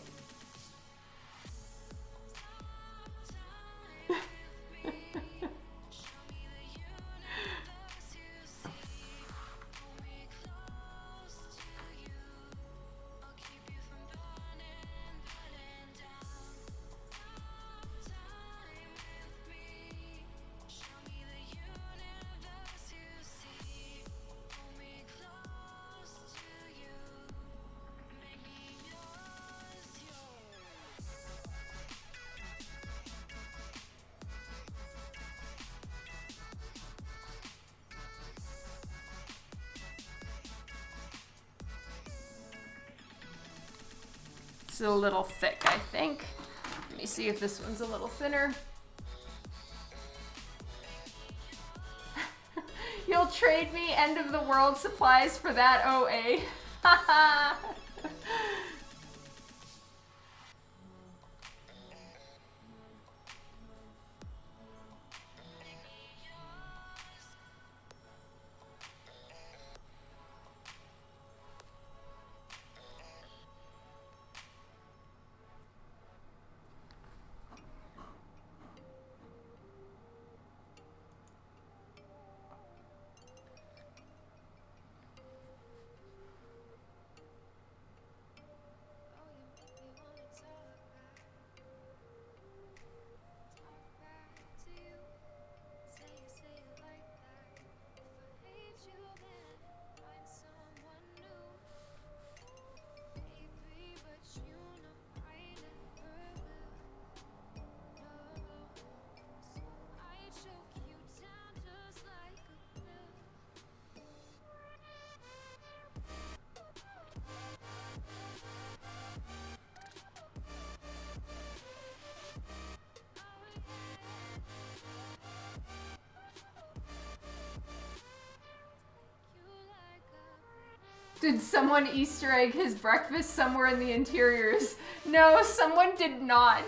It's a little thick, I think. Let me see if this one's a little thinner. You'll trade me end of the world supplies for that OA. Did someone Easter egg his breakfast somewhere in the interiors? No, someone did not.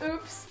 Oops.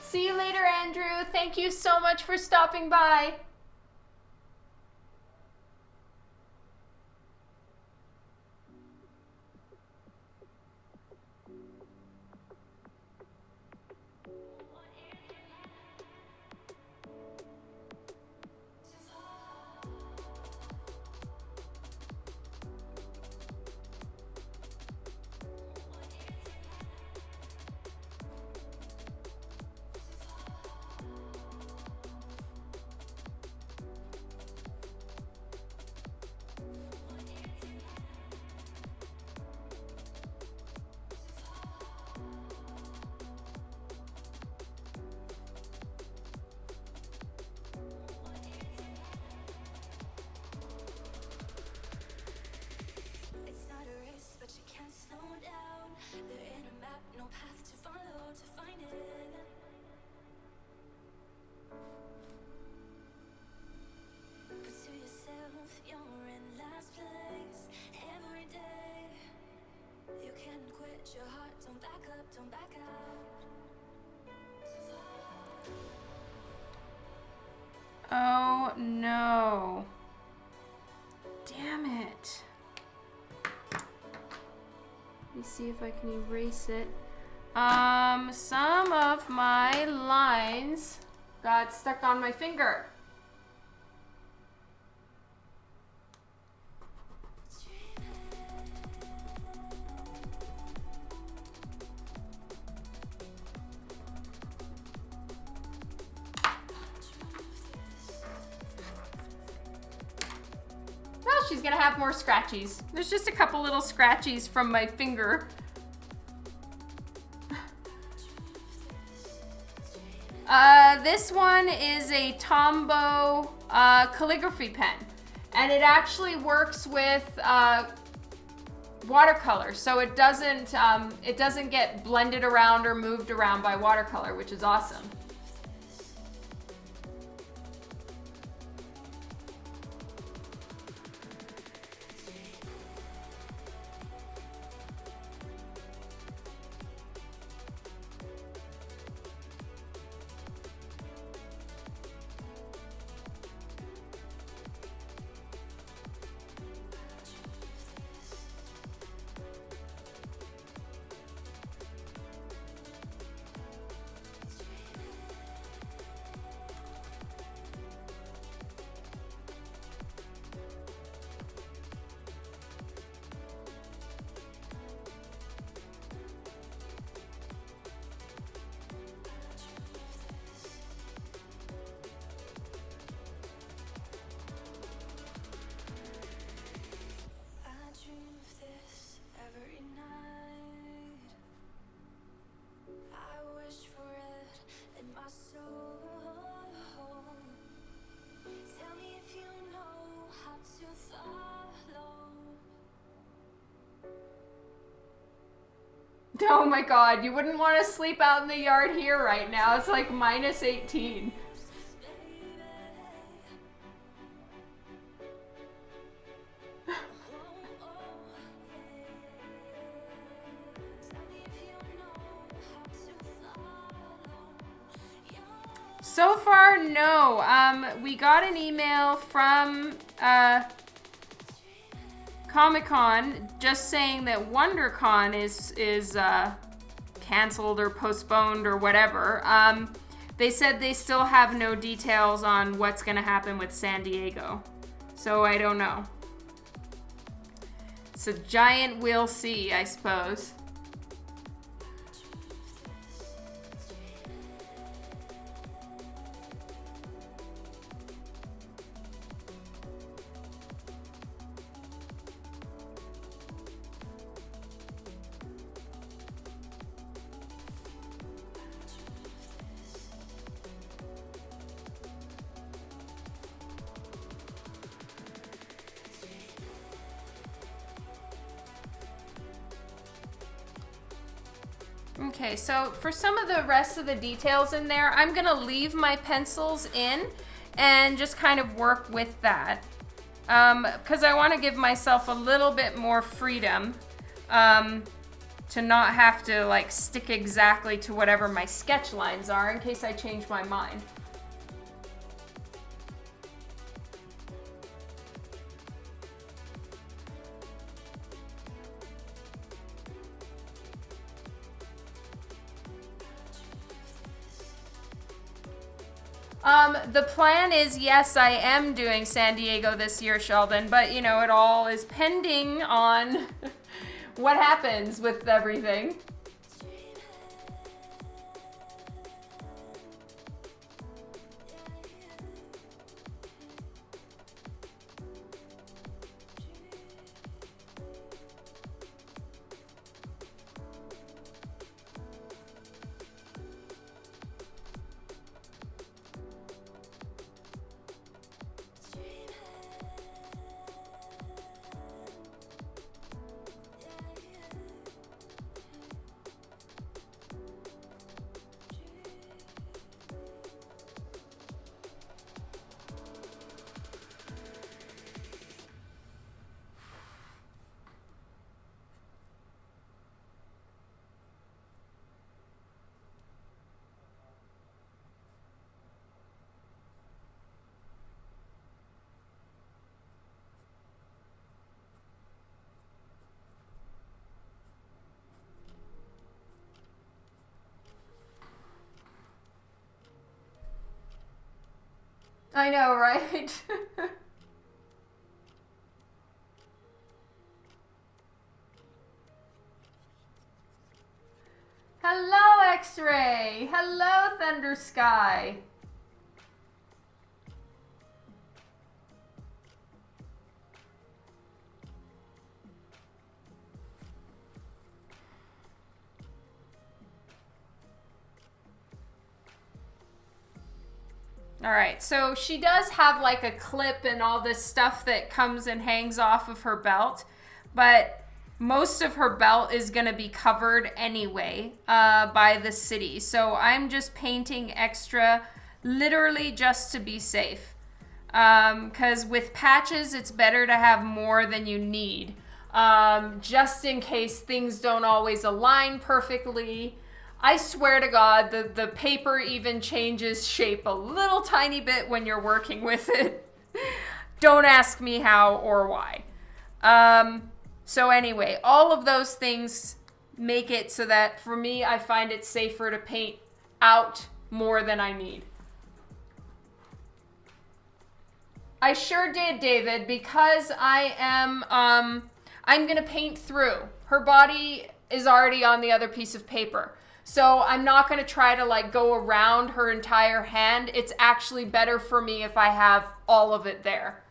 See you later, Andrew. Thank you so much for stopping by. Oh no. Damn it. Let me see if I can erase it. Some of my lines got stuck on my finger. She's gonna have more scratchies. There's just a couple little scratchies from my finger. This one is a Tombow calligraphy pen, and it actually works with watercolor, so it doesn't get blended around or moved around by watercolor, which is awesome. Oh my god, you wouldn't want to sleep out in the yard here right now. It's like minus 18. So far, no. We got an email from Comic-Con just saying that WonderCon is canceled or postponed or whatever. They said they still have no details on what's going to happen with San Diego. So I don't know. It's a giant we'll see, I suppose. Okay, so for some of the rest of the details in there, I'm gonna leave my pencils in and just kind of work with that. Because I want to give myself a little bit more freedom to not have to like stick exactly to whatever my sketch lines are in case I change my mind. The plan is, yes, I am doing San Diego this year, Sheldon, but you know, it all is pending on what happens with everything. I know, right? Hello, X-Ray. Hello, Thunder Sky. All right, so she does have like a clip and all this stuff that comes and hangs off of her belt, but most of her belt is going to be covered anyway by the city. So I'm just painting extra literally just to be safe. Because with patches, it's better to have more than you need. Just in case things don't always align perfectly. I swear to God, the paper even changes shape a little tiny bit when you're working with it. Don't ask me how or why. So anyway, all of those things make it so that for me, I find it safer to paint out more than I need. I sure did, David, because I am, I'm going to paint through. Her body is already on the other piece of paper. So I'm not going to try to like go around her entire hand. It's actually better for me if I have all of it there.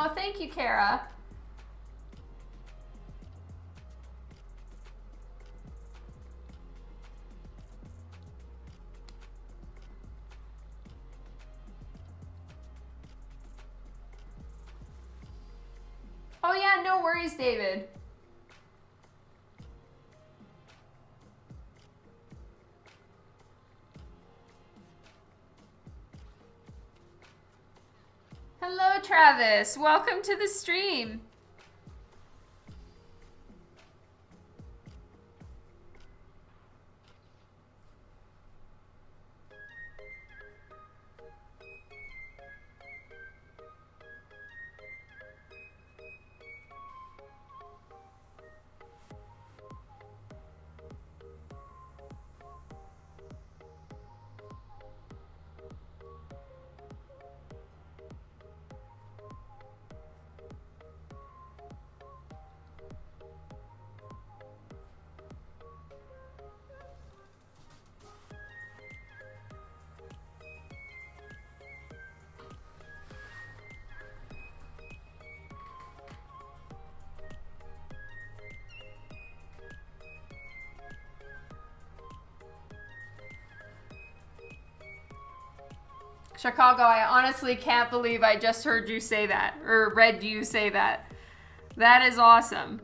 Oh, thank you, Kara. Oh yeah, no worries, David. Hello, Travis. Welcome to the stream. Chicago, I honestly can't believe I just heard you say that, or read you say that. That is awesome.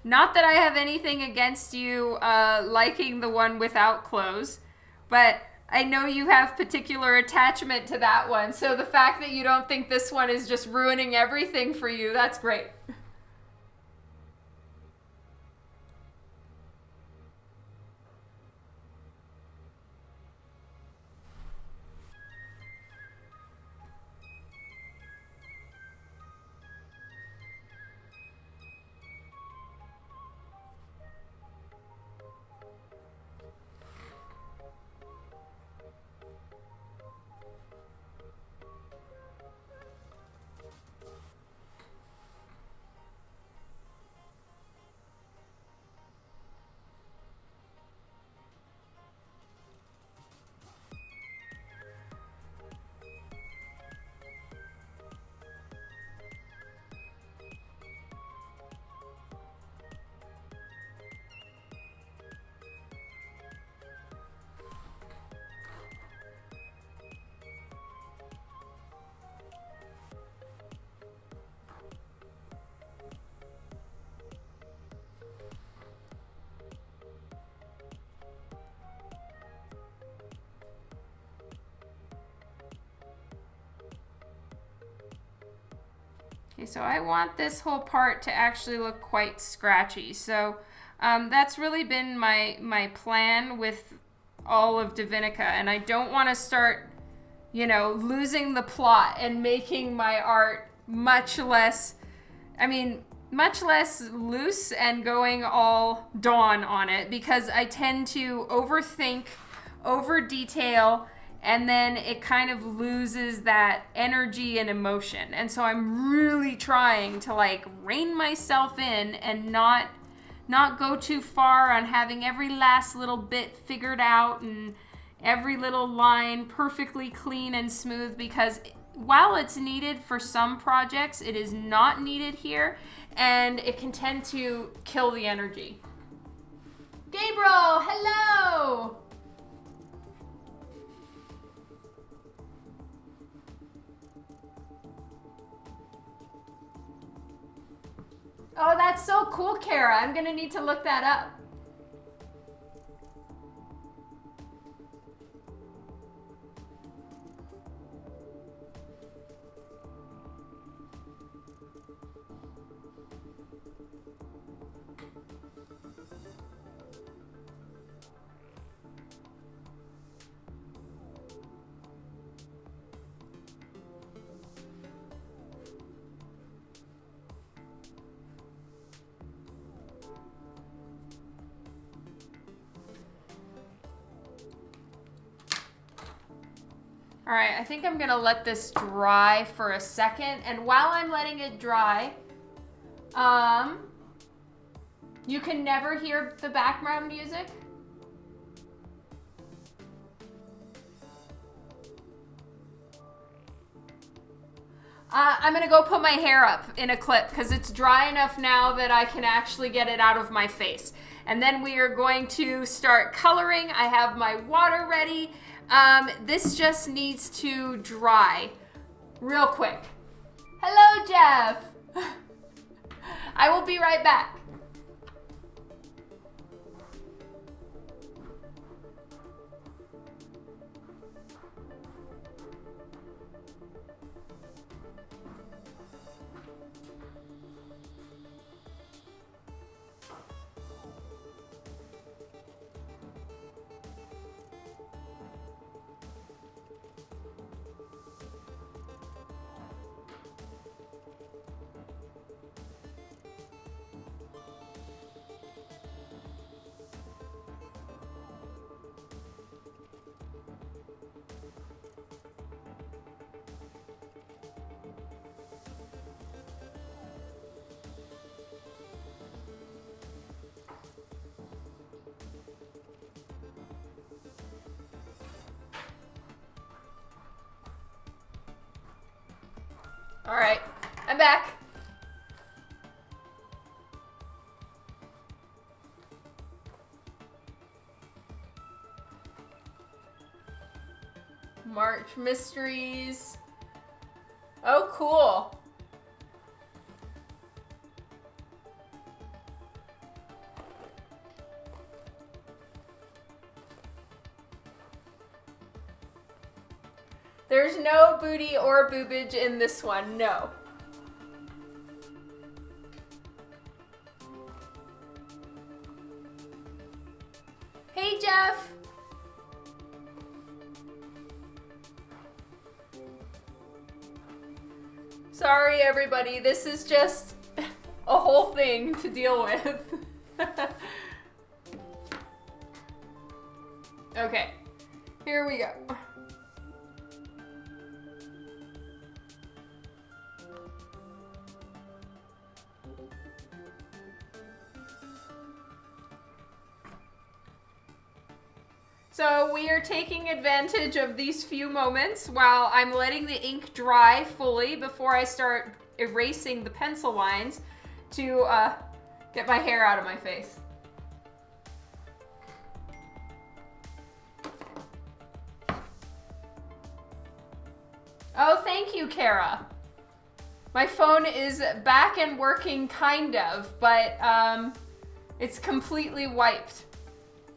Not that I have anything against you liking the one without clothes, but I know you have particular attachment to that one. So the fact that you don't think this one is just ruining everything for you, that's great. Okay, so I want this whole part to actually look quite scratchy. So that's really been my plan with all of DiVinica, and I don't want to start, losing the plot and making my art much less loose and going all Dawn on it, because I tend to overthink, over detail, and then it kind of loses that energy and emotion. And so I'm really trying to rein myself in and not go too far on having every last little bit figured out and every little line perfectly clean and smooth, because while it's needed for some projects, it is not needed here, and it can tend to kill the energy. Gabriel, hello! Oh, that's so cool, Kara. I'm gonna need to look that up. All right, I think I'm gonna let this dry for a second, and while I'm letting it dry, You can never hear the background music? I'm gonna go put my hair up in a clip because it's dry enough now that I can actually get it out of my face. And then we are going to start coloring. I have my water ready. This just needs to dry real quick. Hello, Jeff. I will be right back. All right, I'm back. March Mysteries. Oh, cool. There's no booty or boobage in this one, no. Hey, Jeff. Sorry, everybody. This is just a whole thing to deal with. Okay, here we go. So we are taking advantage of these few moments while I'm letting the ink dry fully before I start erasing the pencil lines to get my hair out of my face. Oh, thank you, Kara. My phone is back and working, kind of, but it's completely wiped.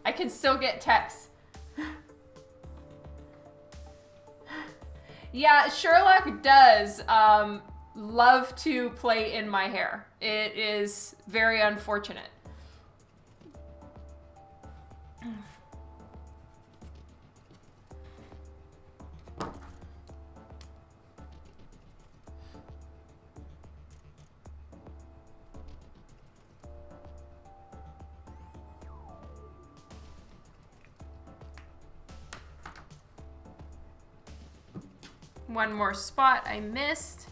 I can still get texts. Yeah, Sherlock does love to play in my hair. It is very unfortunate. One more spot I missed.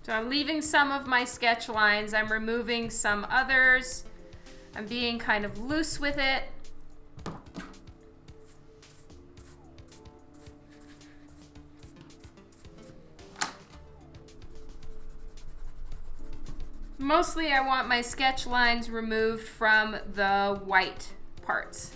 So I'm leaving some of my sketch lines. I'm removing some others. I'm being kind of loose with it. Mostly I want my sketch lines removed from the white parts.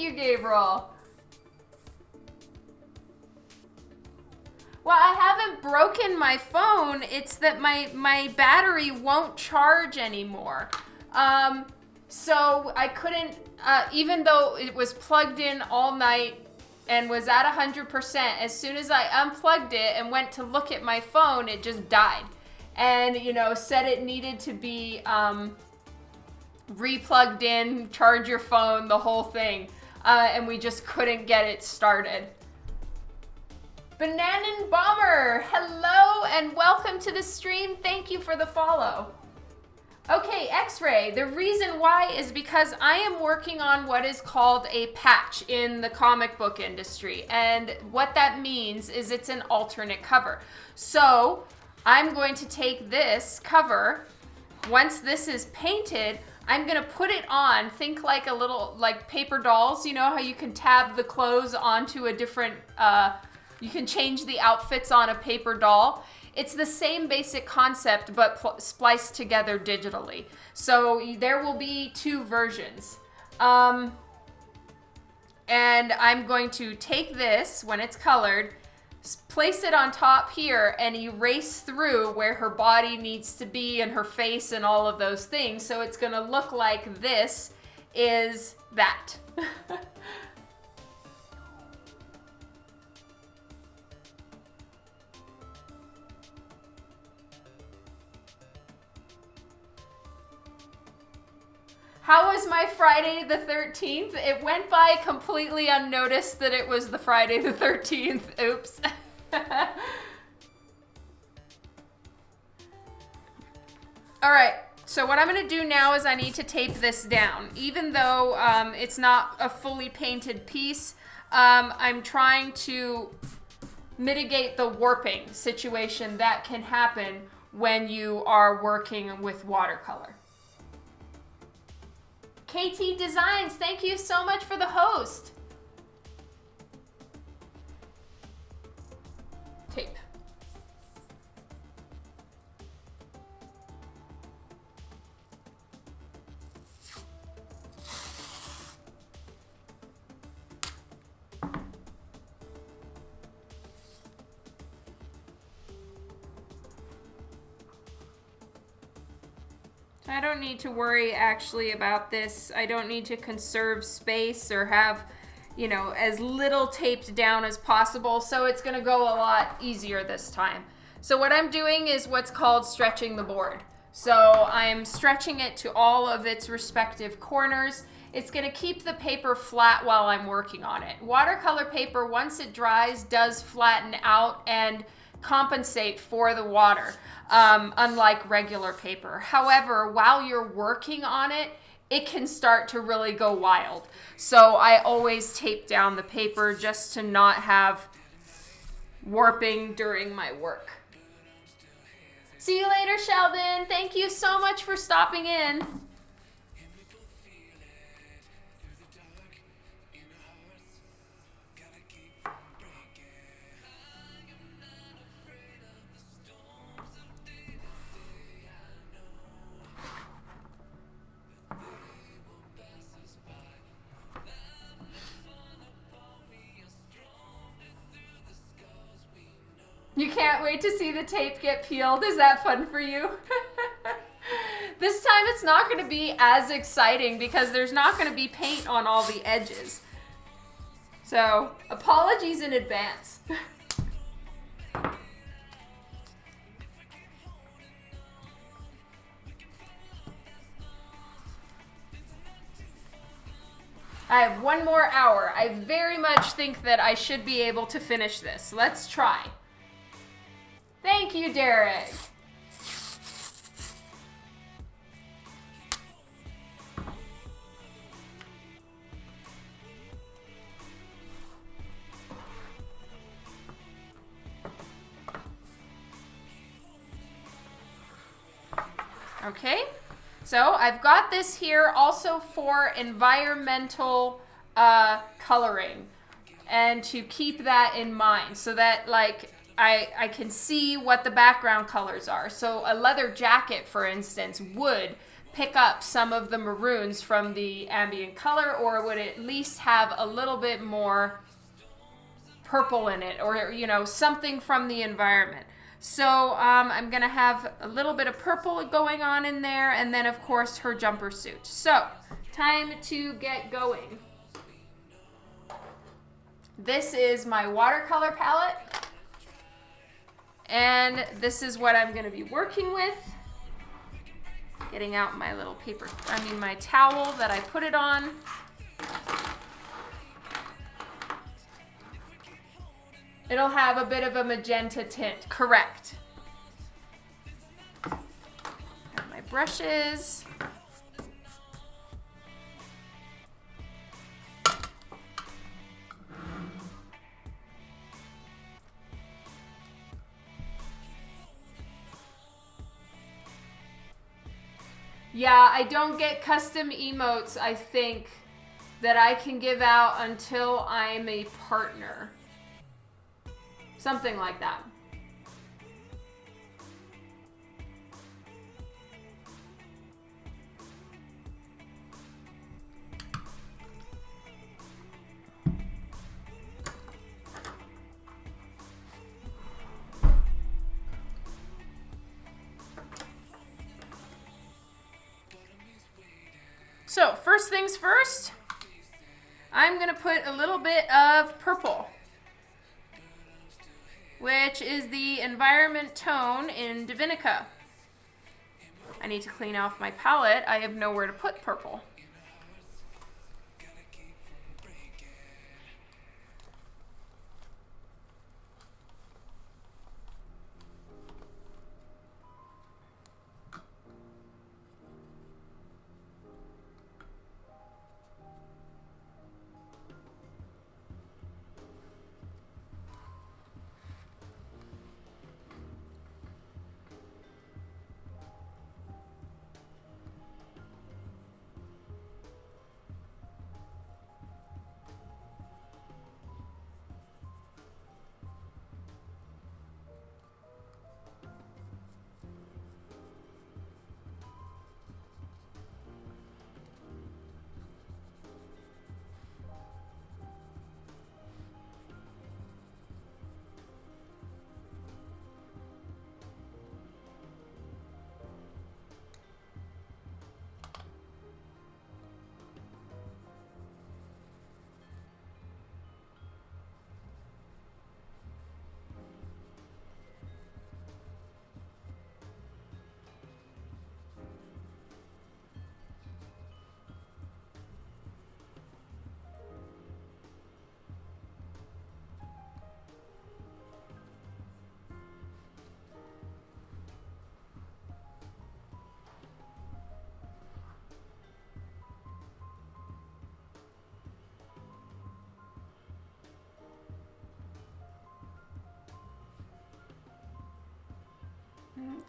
you, Gabriel. Well, I haven't broken my phone. It's that my battery won't charge anymore. So I couldn't, even though it was plugged in all night and was at 100%, as soon as I unplugged it and went to look at my phone, it just died. And, you know, said it needed to be replugged in, charge your phone, the whole thing. And we just couldn't get it started. Bananan Bomber, hello and welcome to the stream. Thank you for the follow. Okay, X-Ray, the reason why is because I am working on what is called a patch in the comic book industry. And what that means is it's an alternate cover. So I'm going to take this cover, once this is painted, I'm gonna put it on, think like a little, like paper dolls, you know how you can tab the clothes onto a different, you can change the outfits on a paper doll. It's the same basic concept, but spliced together digitally. So there will be 2 versions. And I'm going to take this, when it's colored, place it on top here and erase through where her body needs to be and her face and all of those things. So it's gonna look like this is that. How was my Friday the 13th? It went by completely unnoticed that it was the Friday the 13th. Oops. All right, so what I'm gonna do now is I need to tape this down. Even though it's not a fully painted piece, I'm trying to mitigate the warping situation that can happen when you are working with watercolor. KT Designs, thank you so much for the host. Tape. I don't need to worry actually about this. I don't need to conserve space or have, you know, as little taped down as possible. So it's gonna go a lot easier this time. So what I'm doing is what's called stretching the board. So I'm stretching it to all of its respective corners. It's gonna keep the paper flat while I'm working on it. Watercolor paper, once it dries, does flatten out and compensate for the water, unlike regular paper. However, while you're working on it, it can start to really go wild. So I always tape down the paper just to not have warping during my work. See you later, Sheldon. Thank you so much for stopping in. You can't wait to see the tape get peeled. Is that fun for you? This time it's not going to be as exciting because there's not going to be paint on all the edges. So, apologies in advance. I have 1 more hour. I very much think that I should be able to finish this. Let's try. Thank you, Derek. Okay, so I've got this here also for environmental coloring and to keep that in mind so that like I can see what the background colors are. So a leather jacket, for instance, would pick up some of the maroons from the ambient color, or would at least have a little bit more purple in it, or, you know, something from the environment. So I'm gonna have a little bit of purple going on in there, and then of course her jumper suit. So time to get going. This is my watercolor palette, and this is what I'm gonna be working with. Getting out my little my towel that I put it on. It'll have a bit of a magenta tint, correct. Have my brushes. Yeah, I don't get custom emotes, I think, that I can give out until I'm a partner. Something like that. So first things first, I'm gonna put a little bit of purple, which is the environment tone in DiVinica. I need to clean off my palette. I have nowhere to put purple.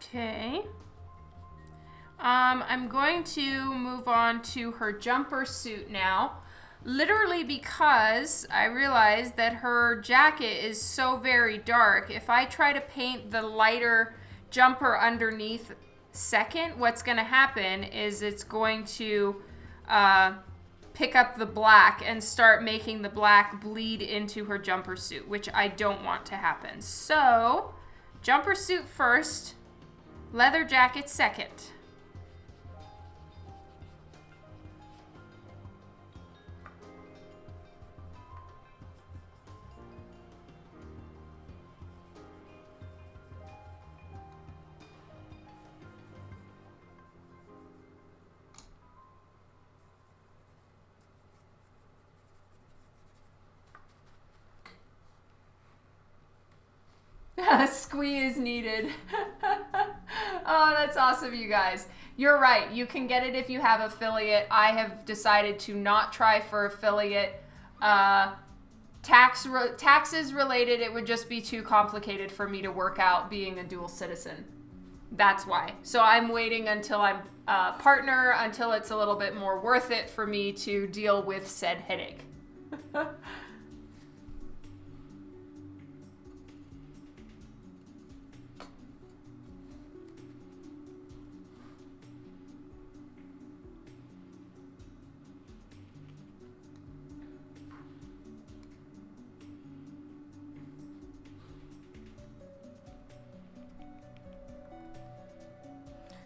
Okay. I'm going to move on to her jumper suit now, literally because I realized that her jacket is so very dark. If I try to paint the lighter jumper underneath second, what's going to happen is it's going to pick up the black and start making the black bleed into her jumper suit, which I don't want to happen. So, jumper suit first, leather jacket second. Squeeze needed. Oh, that's awesome, you guys. You're right. You can get it if you have affiliate. I have decided to not try for affiliate. Taxes related, it would just be too complicated for me to work out being a dual citizen. That's why. So I'm waiting until I'm a partner, until it's a little bit more worth it for me to deal with said headache.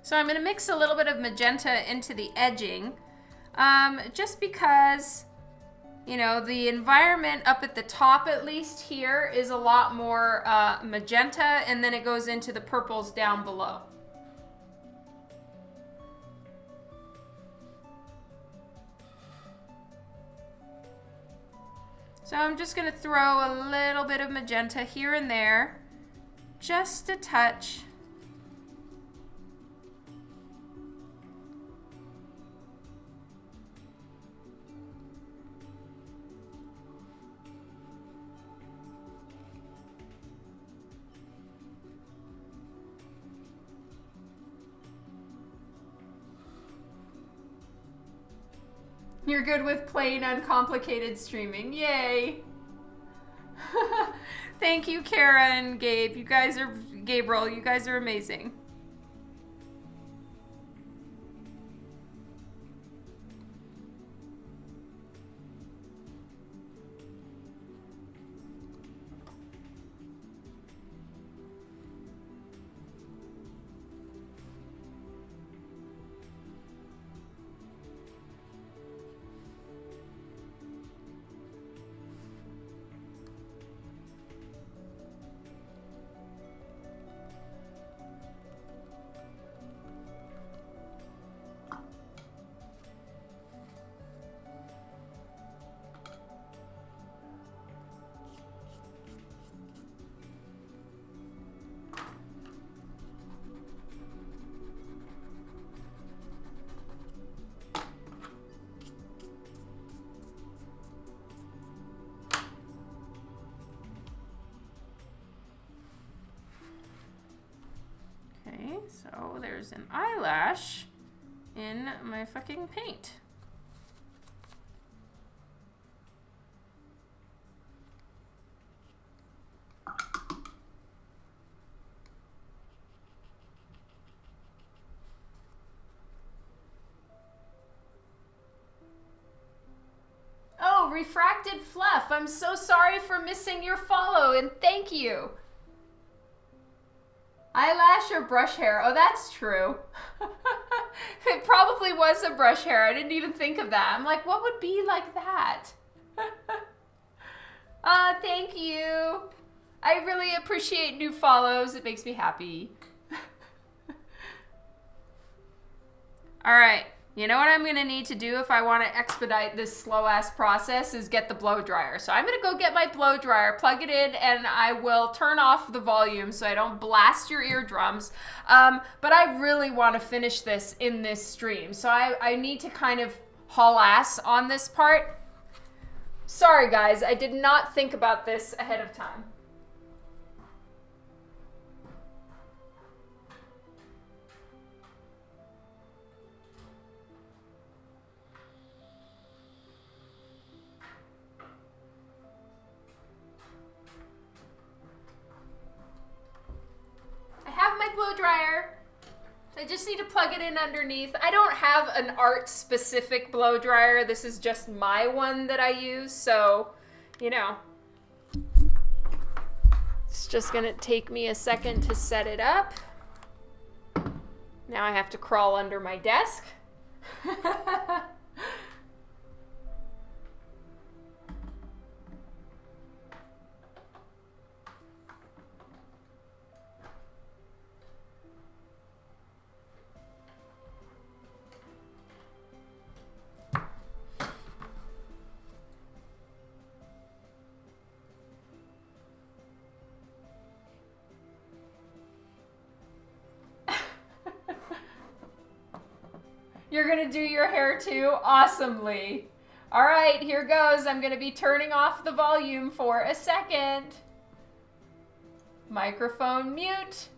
So I'm going to mix a little bit of magenta into the edging, just because, you know, the environment up at the top, at least here, is a lot more magenta, and then it goes into the purples down below. So I'm just going to throw a little bit of magenta here and there, just a touch. You're good with plain, uncomplicated streaming. Yay! Thank you, Kara and Gabe. Gabriel, you guys are amazing. So there's an eyelash in my fucking paint. Oh, Refracted Fluff, I'm so sorry for missing your follow, and thank you. Eyelash or brush hair? Oh, that's true. It probably was a brush hair. I didn't even think of that. I'm like, what would be like that? Thank you. I really appreciate new follows. It makes me happy. All right. You know what I'm going to need to do if I want to expedite this slow-ass process is get the blow dryer. So I'm going to go get my blow dryer, plug it in, and I will turn off the volume so I don't blast your eardrums. But I really want to finish this in this stream. So I need to kind of haul ass on this part. Sorry, guys. I did not think about this ahead of time. Blow dryer. I just need to plug it in underneath. I don't have an art specific blow dryer. This is just my one that I use, so you know, it's just gonna take me a second to set it up. Now I have to crawl under my desk. You're gonna do your hair too? Awesomely. All right, here goes. I'm gonna be turning off the volume for a second. Microphone mute.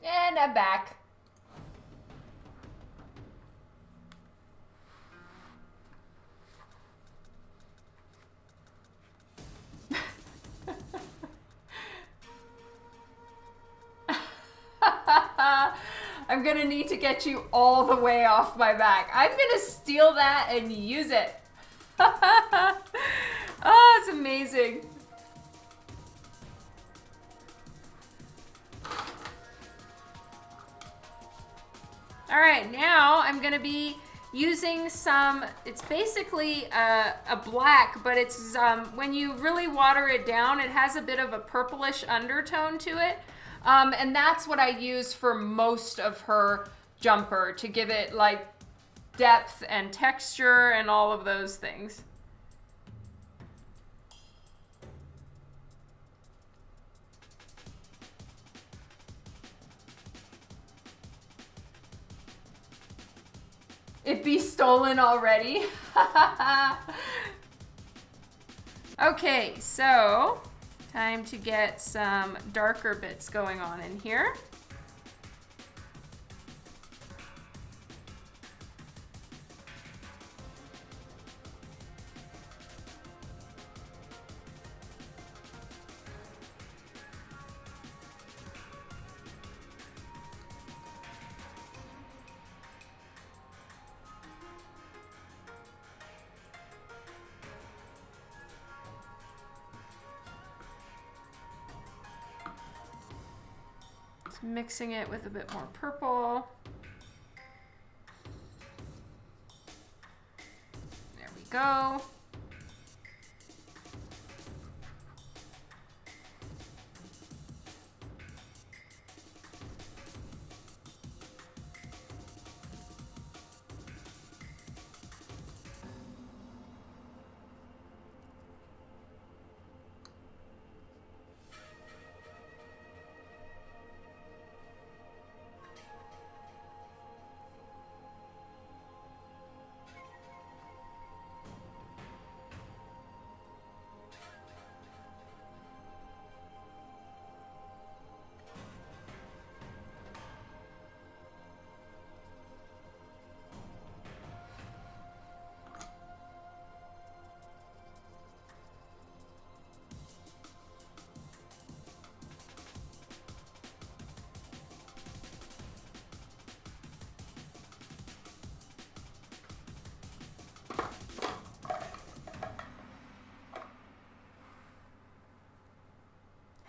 And I'm back. I'm gonna need to get you all the way off my back. I'm gonna steal that and use it. Oh, it's amazing. All right, now I'm gonna be using some, it's basically a black, but it's when you really water it down, it has a bit of a purplish undertone to it. And that's what I use for most of her jumper to give it like depth and texture and all of those things. It be stolen already. Okay, so time to get some darker bits going on in here. Mixing it with a bit more purple. There we go.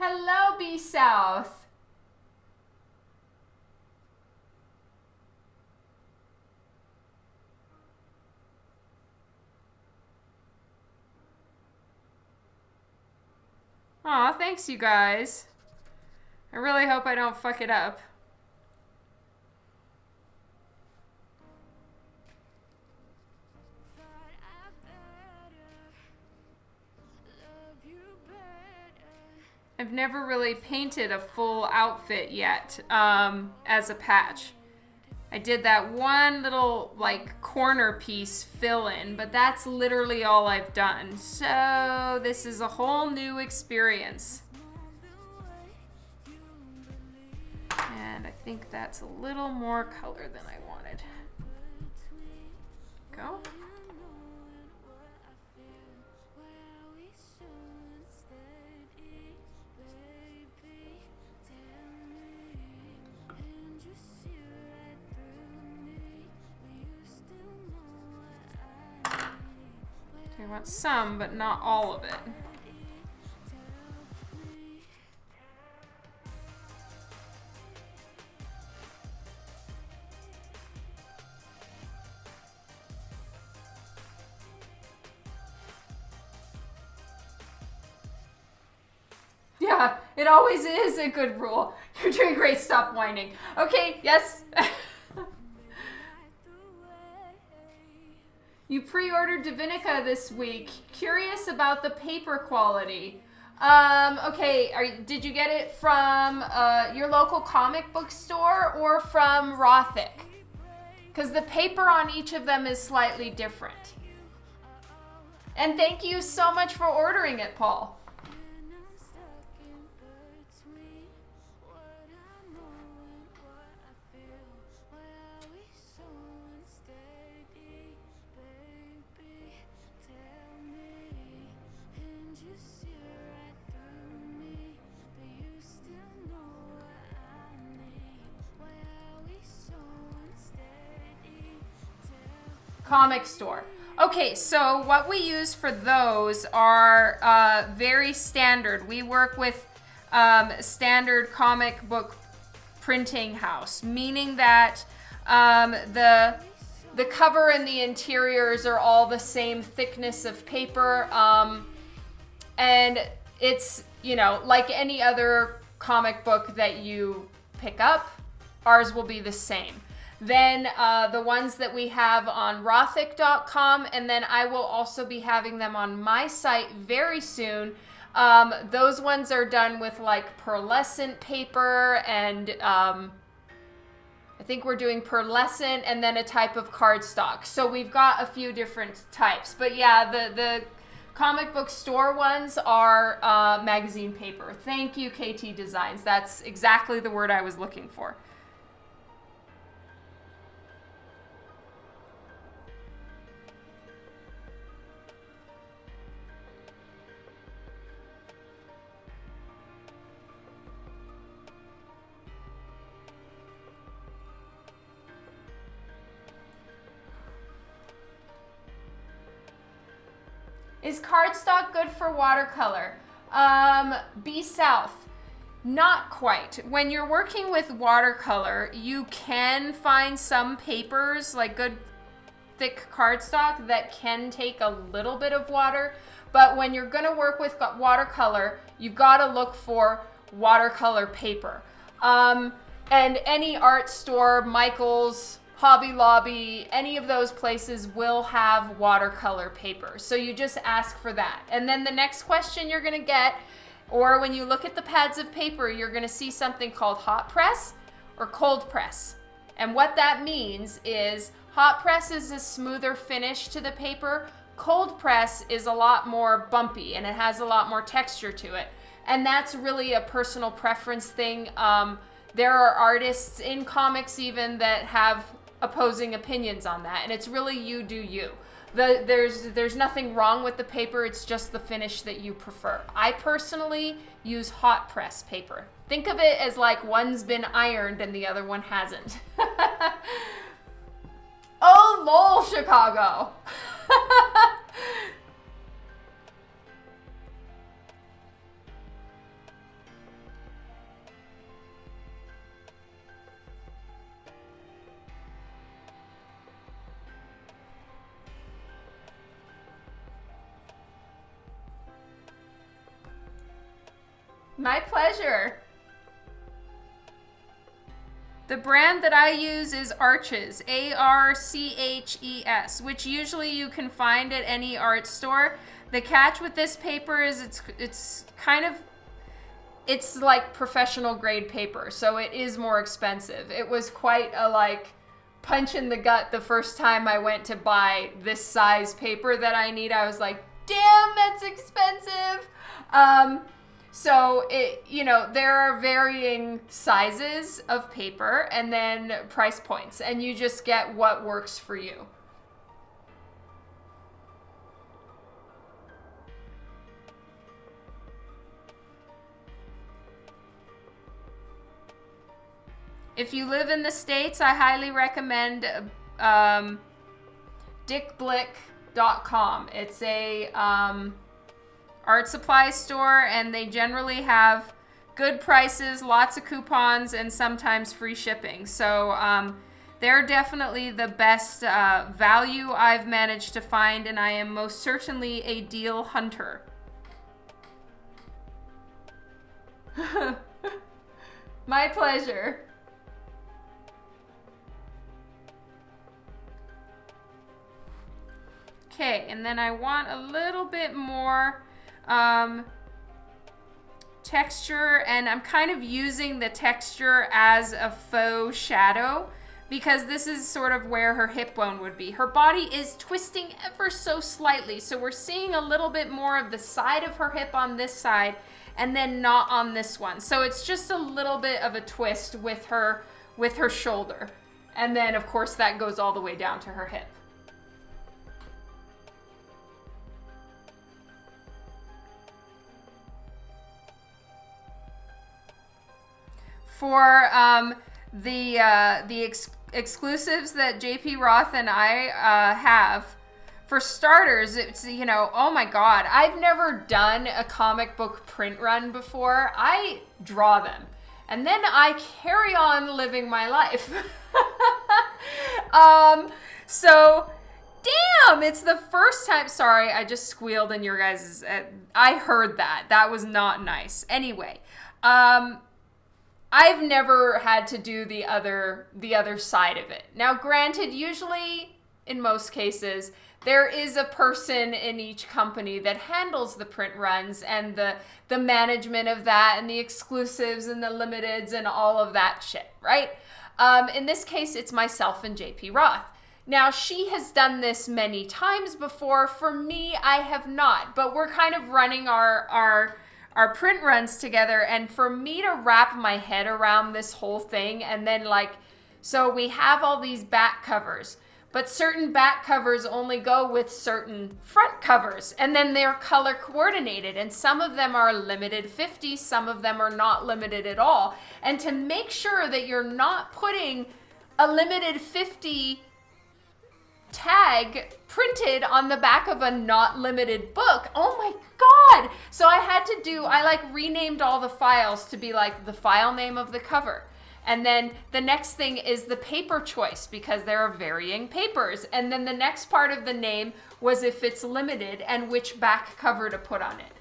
Hello, B South. Aw, thanks you guys. I really hope I don't fuck it up. I've never really painted a full outfit yet as a patch. I did that one little like corner piece fill in, but that's literally all I've done. So this is a whole new experience. And I think that's a little more color than I wanted. Go. I want some, but not all of it. Yeah, it always is a good rule. You're doing great, stop whining. Okay, yes. You pre-ordered DiVinica this week. Curious about the paper quality. Okay, did you get it from your local comic book store or from Rothic? Because the paper on each of them is slightly different. And thank you so much for ordering it, Paul. Comic store. Okay, so what we use for those are very standard. We work with standard comic book printing house, meaning that the cover and the interiors are all the same thickness of paper, and it's, you know, like any other comic book that you pick up, ours will be the same. Then the ones that we have on Rothic.com, and then I will also be having them on my site very soon. Those ones are done with like pearlescent paper, and I think we're doing pearlescent and then a type of cardstock. So we've got a few different types. But yeah, the comic book store ones are magazine paper. Thank you, KT Designs. That's exactly the word I was looking for. Is cardstock good for watercolor? Be South. Not quite. When you're working with watercolor, you can find some papers, like good thick cardstock, that can take a little bit of water. But when you're gonna work with watercolor, you've gotta look for watercolor paper. And any art store, Michael's, Hobby Lobby, any of those places will have watercolor paper. So you just ask for that. And then the next question you're gonna get, or when you look at the pads of paper, you're gonna see something called hot press or cold press. And what that means is hot press is a smoother finish to the paper. Cold press is a lot more bumpy and it has a lot more texture to it. And that's really a personal preference thing. There are artists in comics even that have opposing opinions on that, and it's really you do you. There's nothing wrong with the paper, it's just the finish that you prefer. I personally use hot press paper. Think of it as like one's been ironed and the other one hasn't. Oh lol, Chicago. My pleasure. The brand that I use is Arches, Arches, which usually you can find at any art store. The catch with this paper is it's like professional grade paper, so it is more expensive. It was quite a like punch in the gut the first time I went to buy this size paper that I need. I was like, damn, that's expensive. So it, you know, there are varying sizes of paper and then price points, and you just get what works for you. If you live in the States, I highly recommend dickblick.com. It's a art supply store, and they generally have good prices, lots of coupons, and sometimes free shipping. So they're definitely the best value I've managed to find, and I am most certainly a deal hunter. My pleasure. Okay, and then I want a little bit more texture, and I'm kind of using the texture as a faux shadow because this is sort of where her hip bone would be. Her body is twisting ever so slightly, so we're seeing a little bit more of the side of her hip on this side and then not on this one. So it's just a little bit of a twist with her shoulder. And then of course that goes all the way down to her hip. For exclusives that JP Roth and I have, for starters, it's, you know, oh my God, I've never done a comic book print run before. I draw them and then I carry on living my life. So damn, it's the first time. Sorry, I just squealed in your guys'. I heard that. That was not nice. Anyway, I've never had to do the other side of it. Now, granted, usually in most cases, there is a person in each company that handles the print runs and the management of that and the exclusives and the limiteds and all of that shit, right? In this case, it's myself and JP Roth. Now, she has done this many times before. For me, I have not, but we're kind of running our print runs together, and for me to wrap my head around this whole thing, and then like, so we have all these back covers, but certain back covers only go with certain front covers, and then they're color coordinated, and some of them are limited 50, some of them are not limited at all. And to make sure that you're not putting a limited 50 tag printed on the back of a not limited book. Oh my God. So I like renamed all the files to be like the file name of the cover. And then the next thing is the paper choice, because there are varying papers. And then the next part of the name was if it's limited and which back cover to put on it.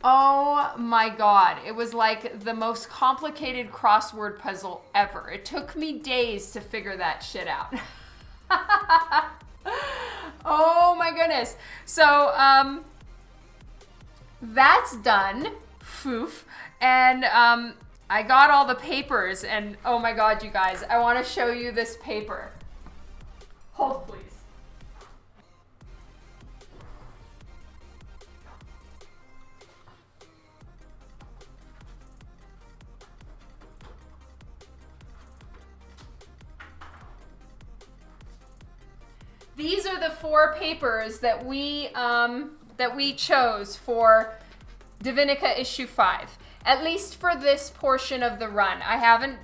Oh my God. It was like the most complicated crossword puzzle ever. It took me days to figure that shit out. Oh my goodness. So that's done. Foof. And I got all the papers, and oh my God, you guys, I want to show you this paper. Hold please. These are the 4 papers that we chose for DiVinica issue 5, at least for this portion of the run. I haven't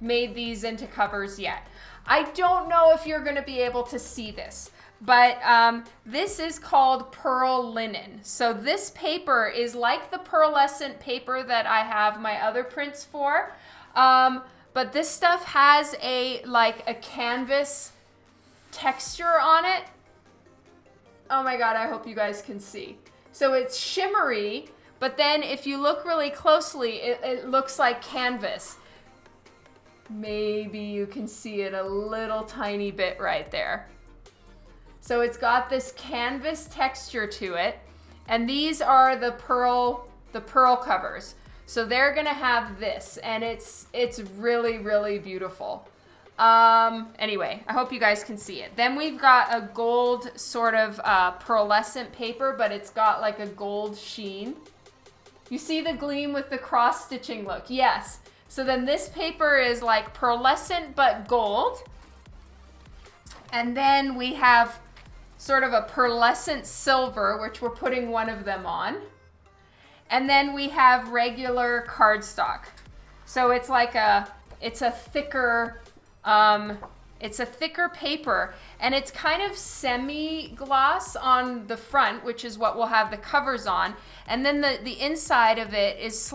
made these into covers yet. I don't know if you're going to be able to see this, but this is called pearl linen. So this paper is like the pearlescent paper that I have my other prints for, but this stuff has a canvas texture on it. Oh my God, I hope you guys can see. So it's shimmery, but then if you look really closely, it looks like canvas. Maybe you can see it a little tiny bit right there. So it's got this canvas texture to it, and these are the pearl covers. So they're gonna have this, and it's really, really beautiful. Anyway, I hope you guys can see it. Then we've got a gold sort of pearlescent paper, but it's got like a gold sheen. You see the gleam with the cross stitching look? Yes. So then this paper is like pearlescent but gold. And then we have sort of a pearlescent silver, which we're putting one of them on. And then we have regular cardstock. So it's like it's a thicker paper, and it's kind of semi-gloss on the front, which is what we'll have the covers on, and then the inside of it is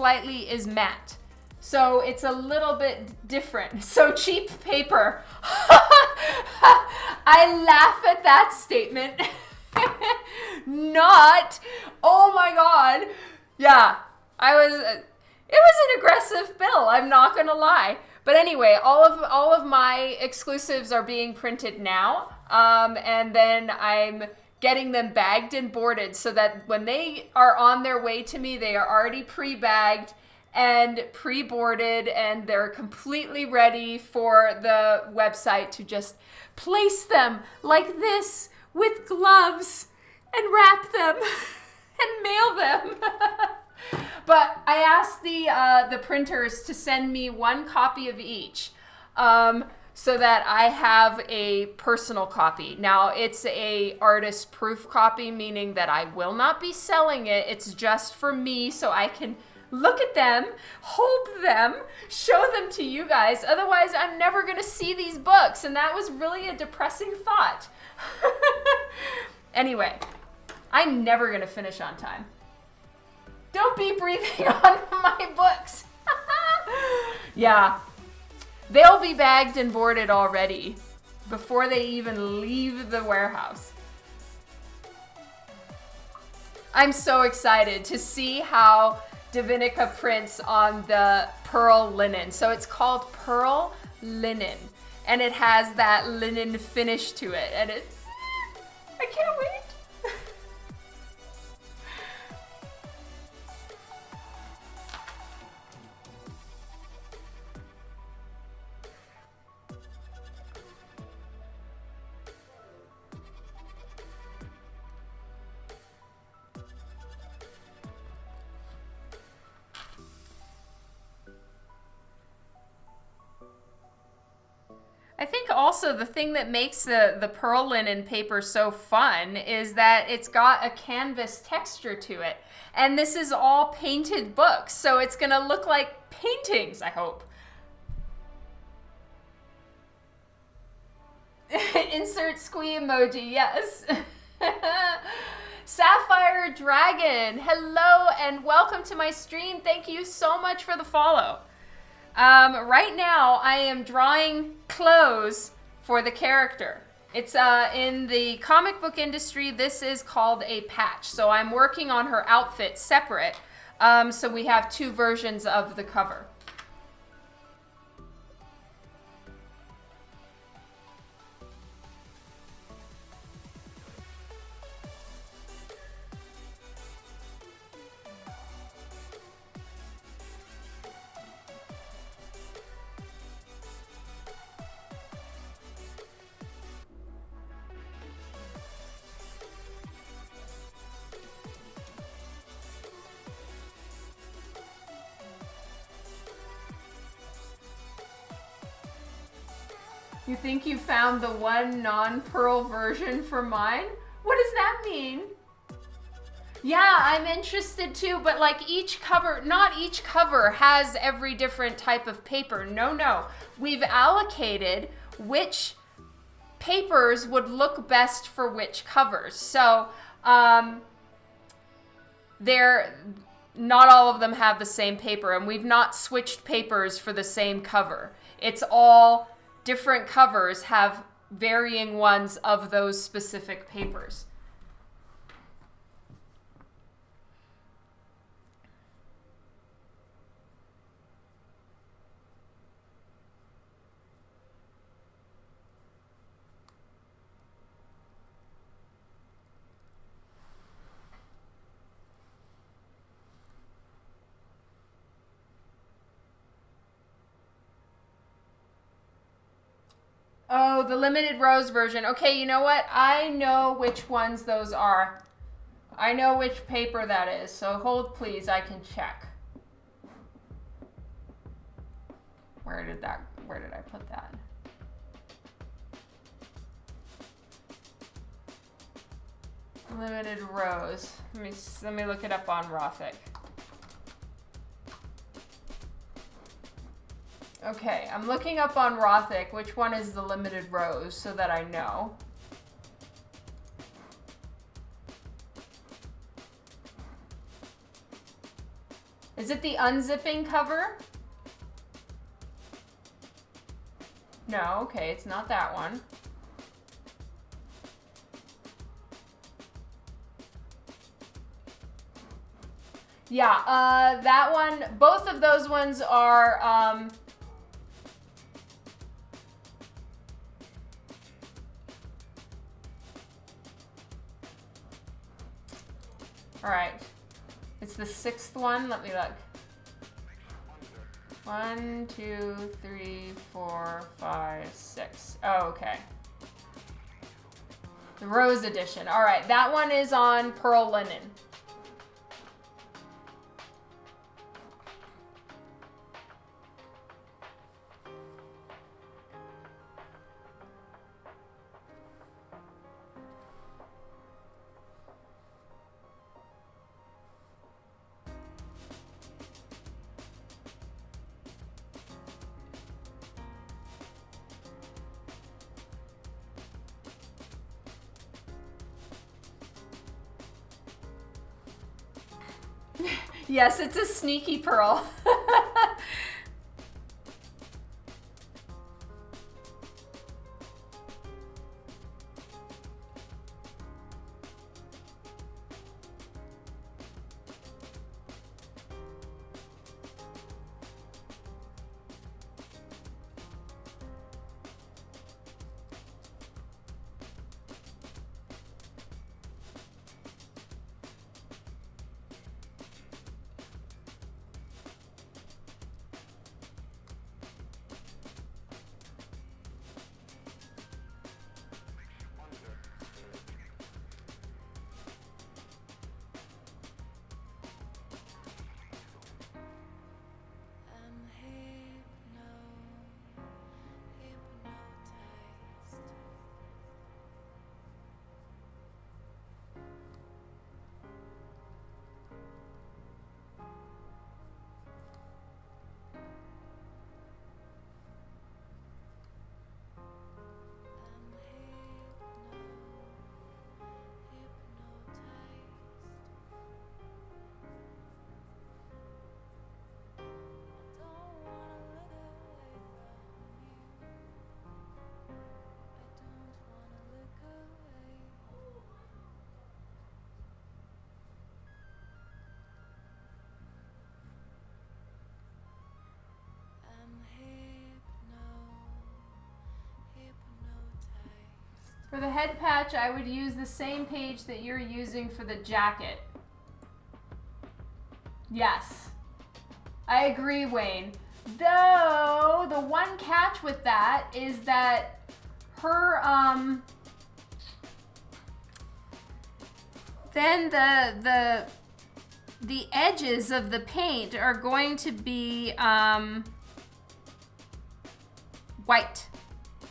matte. So it's a little bit different. So cheap paper. I laugh at that statement. Not, oh my God. Yeah, it was an aggressive bill, I'm not gonna lie. But anyway, all of my exclusives are being printed now, and then I'm getting them bagged and boarded so that when they are on their way to me, they are already pre-bagged and pre-boarded, and they're completely ready for the website to just place them like this with gloves and wrap them and mail them. But I asked the printers to send me one copy of each, so that I have a personal copy. Now, it's a artist proof copy, meaning that I will not be selling it. It's just for me, so I can look at them, hold them, show them to you guys. Otherwise, I'm never going to see these books. And that was really a depressing thought. Anyway, I'm never going to finish on time. Don't be breathing on my books. Yeah, they'll be bagged and boarded already before they even leave the warehouse. I'm so excited to see how DiVinica prints on the pearl linen. So it's called pearl linen, and it has that linen finish to it, and I can't wait. I think also the thing that makes the pearl linen paper so fun is that it's got a canvas texture to it. And this is all painted books, so it's gonna look like paintings, I hope. Insert squee emoji, yes. Sapphire Dragon, hello and welcome to my stream. Thank you so much for the follow. Right now, I am drawing clothes for the character. It's in the comic book industry, this is called a patch. So I'm working on her outfit separate. So we have two versions of the cover. You think you found the one non-pearl version for mine? What does that mean? Yeah, I'm interested too, but like each cover, not each cover has every different type of paper. No. We've allocated which papers would look best for which covers. So, not all of them have the same paper, and we've not switched papers for the same cover. It's all different covers have varying ones of those specific papers. Oh, the limited rose version. Okay, you know what? I know which ones those are. I know which paper that is. So hold please, I can check. Where did I put that? Limited rose. Let me look it up on Rothic. Okay, I'm looking up on Rothic which one is the limited rose so that I know. Is it the unzipping cover? No, okay, it's not that one. Yeah, that one, both of those ones are, all right, it's the sixth one. Let me look. 1, 2, 3, 4, 5, 6. Oh, okay. The rose edition. All right, that one is on pearl linen. Yes, it's a sneaky pearl. For the head patch, I would use the same page that you're using for the jacket. Yes. I agree, Wayne. Though, the one catch with that is that her, then the edges of the paint are going to be, white,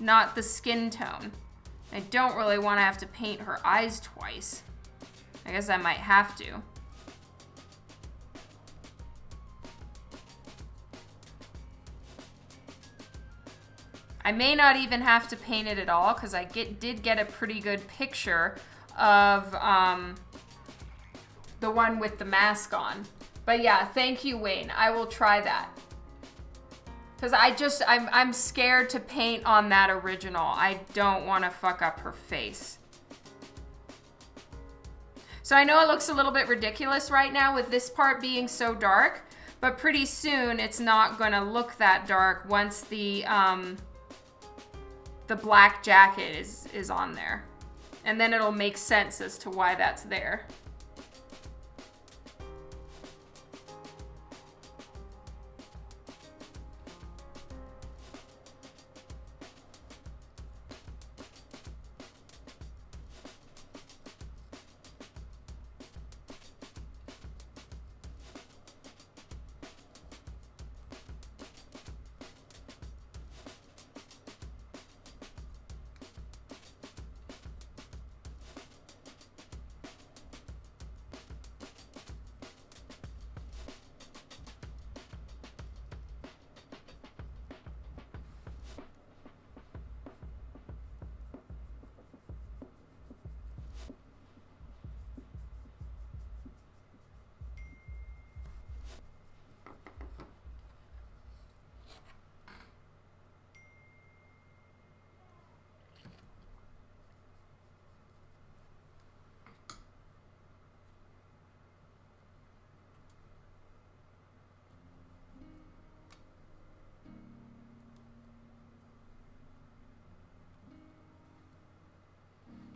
not the skin tone. I don't really want to have to paint her eyes twice. I guess I might have to. I may not even have to paint it at all because I did get a pretty good picture of the one with the mask on. But yeah, thank you, Wayne. I will try that. Because I'm scared to paint on that original. I don't want to fuck up her face. So I know it looks a little bit ridiculous right now with this part being so dark, but pretty soon it's not going to look that dark once the black jacket is on there. And then it'll make sense as to why that's there.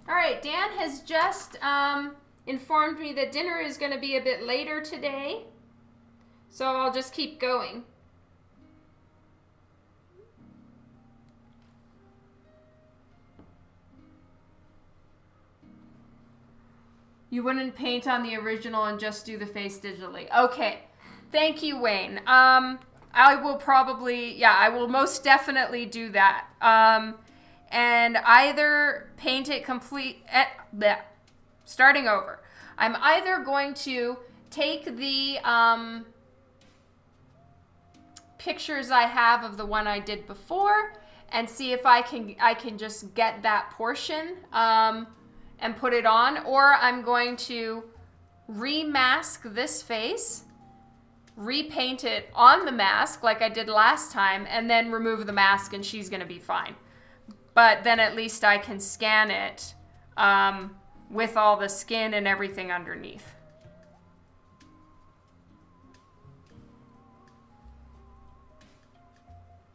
All right, Dan has just informed me that dinner is going to be a bit later today, so I'll just keep going. You wouldn't paint on the original and just do the face digitally. Okay, thank you, Wayne. I will probably, yeah, I will most definitely do that. And either paint it starting over. I'm either going to take the pictures I have of the one I did before and see if I can just get that portion and put it on, or I'm going to remask this face repaint it on the mask like I did last time, and then remove the mask and she's gonna be fine. But then at least I can scan it with all the skin and everything underneath.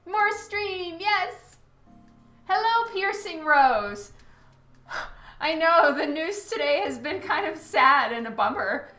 More stream, yes! Hello, Piercing Rose. I know, the news today has been kind of sad and a bummer.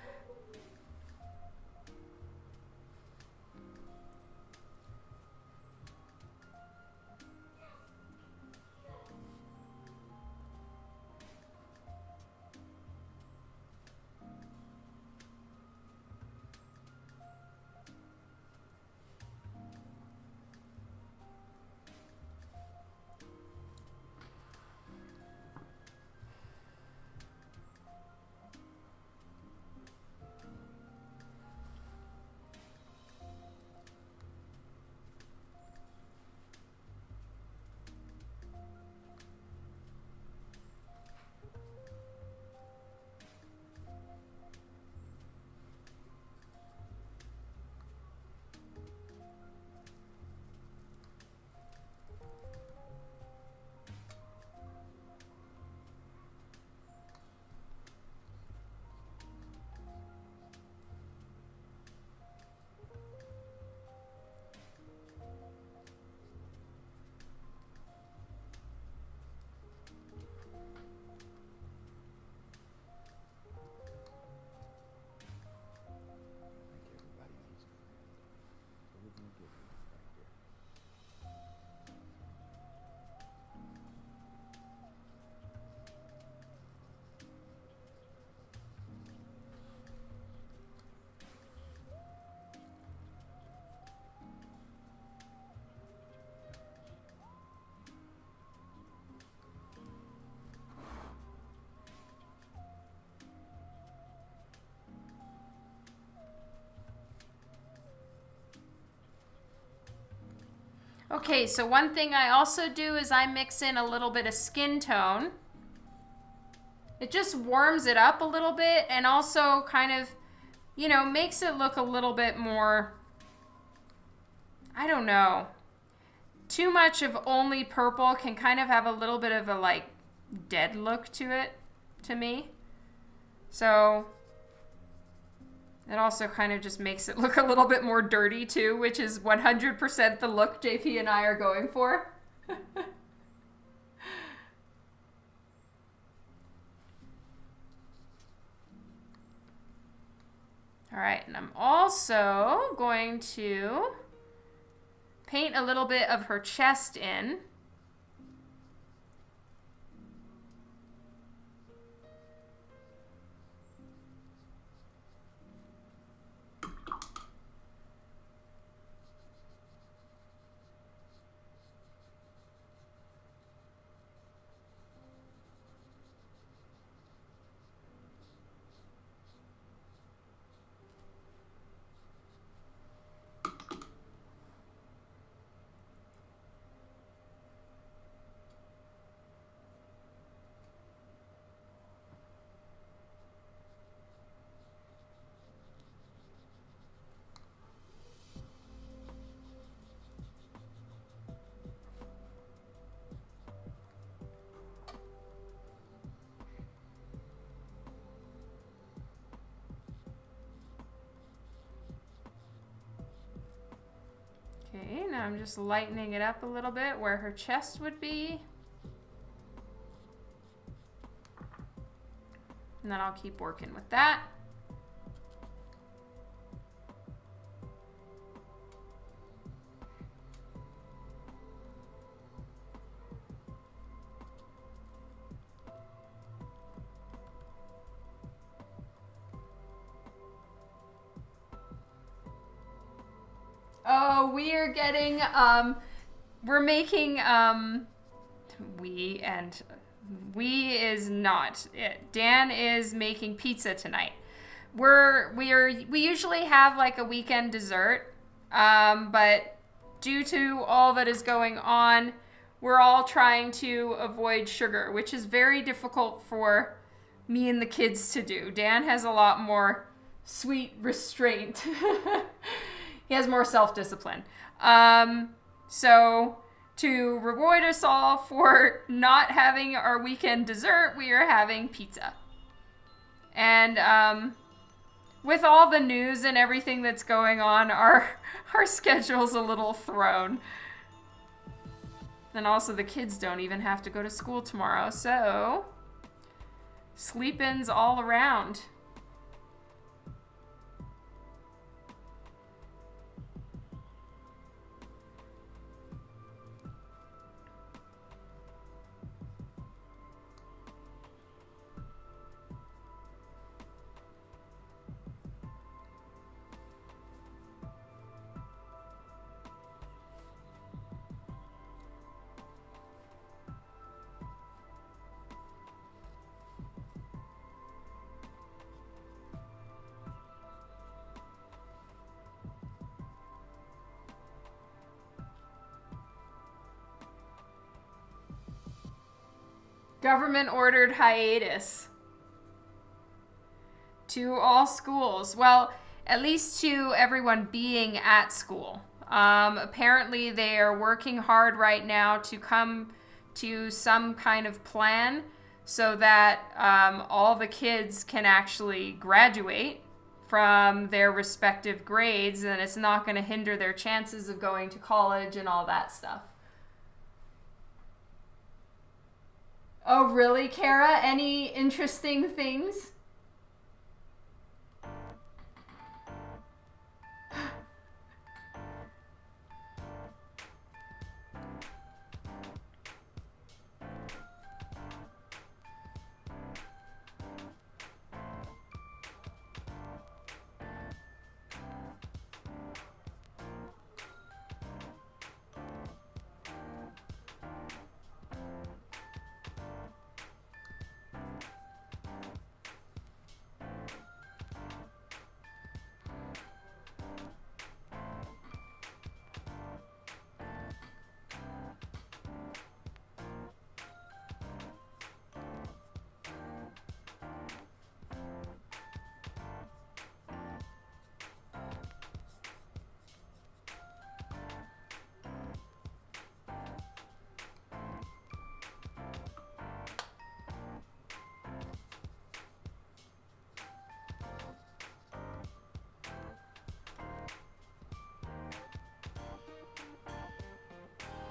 Okay, so one thing I also do is I mix in a little bit of skin tone. It just warms it up a little bit and also kind of, you know, makes it look a little bit more, I don't know. Too much of only purple can kind of have a little bit of a like dead look to it, to me. So it also kind of just makes it look a little bit more dirty too, which is 100% the look JP and I are going for. All right, and I'm also going to paint a little bit of her chest in. Okay, now I'm just lightening it up a little bit where her chest would be. And then I'll keep working with that. Oh, we are getting, we're making, we is not it. Dan is making pizza tonight. We usually have like a weekend dessert, but due to all that is going on, we're all trying to avoid sugar, which is very difficult for me and the kids to do. Dan has a lot more sweet restraint. He has more self-discipline. So to reward us all for not having our weekend dessert, we are having pizza. And with all the news and everything that's going on, our schedule's a little thrown. And also the kids don't even have to go to school tomorrow, so sleep-ins all around. Government ordered hiatus to all schools. Well, at least to everyone being at school. Apparently they are working hard right now to come to some kind of plan so that all the kids can actually graduate from their respective grades, and it's not going to hinder their chances of going to college and all that stuff. Oh, really, Kara? Any interesting things?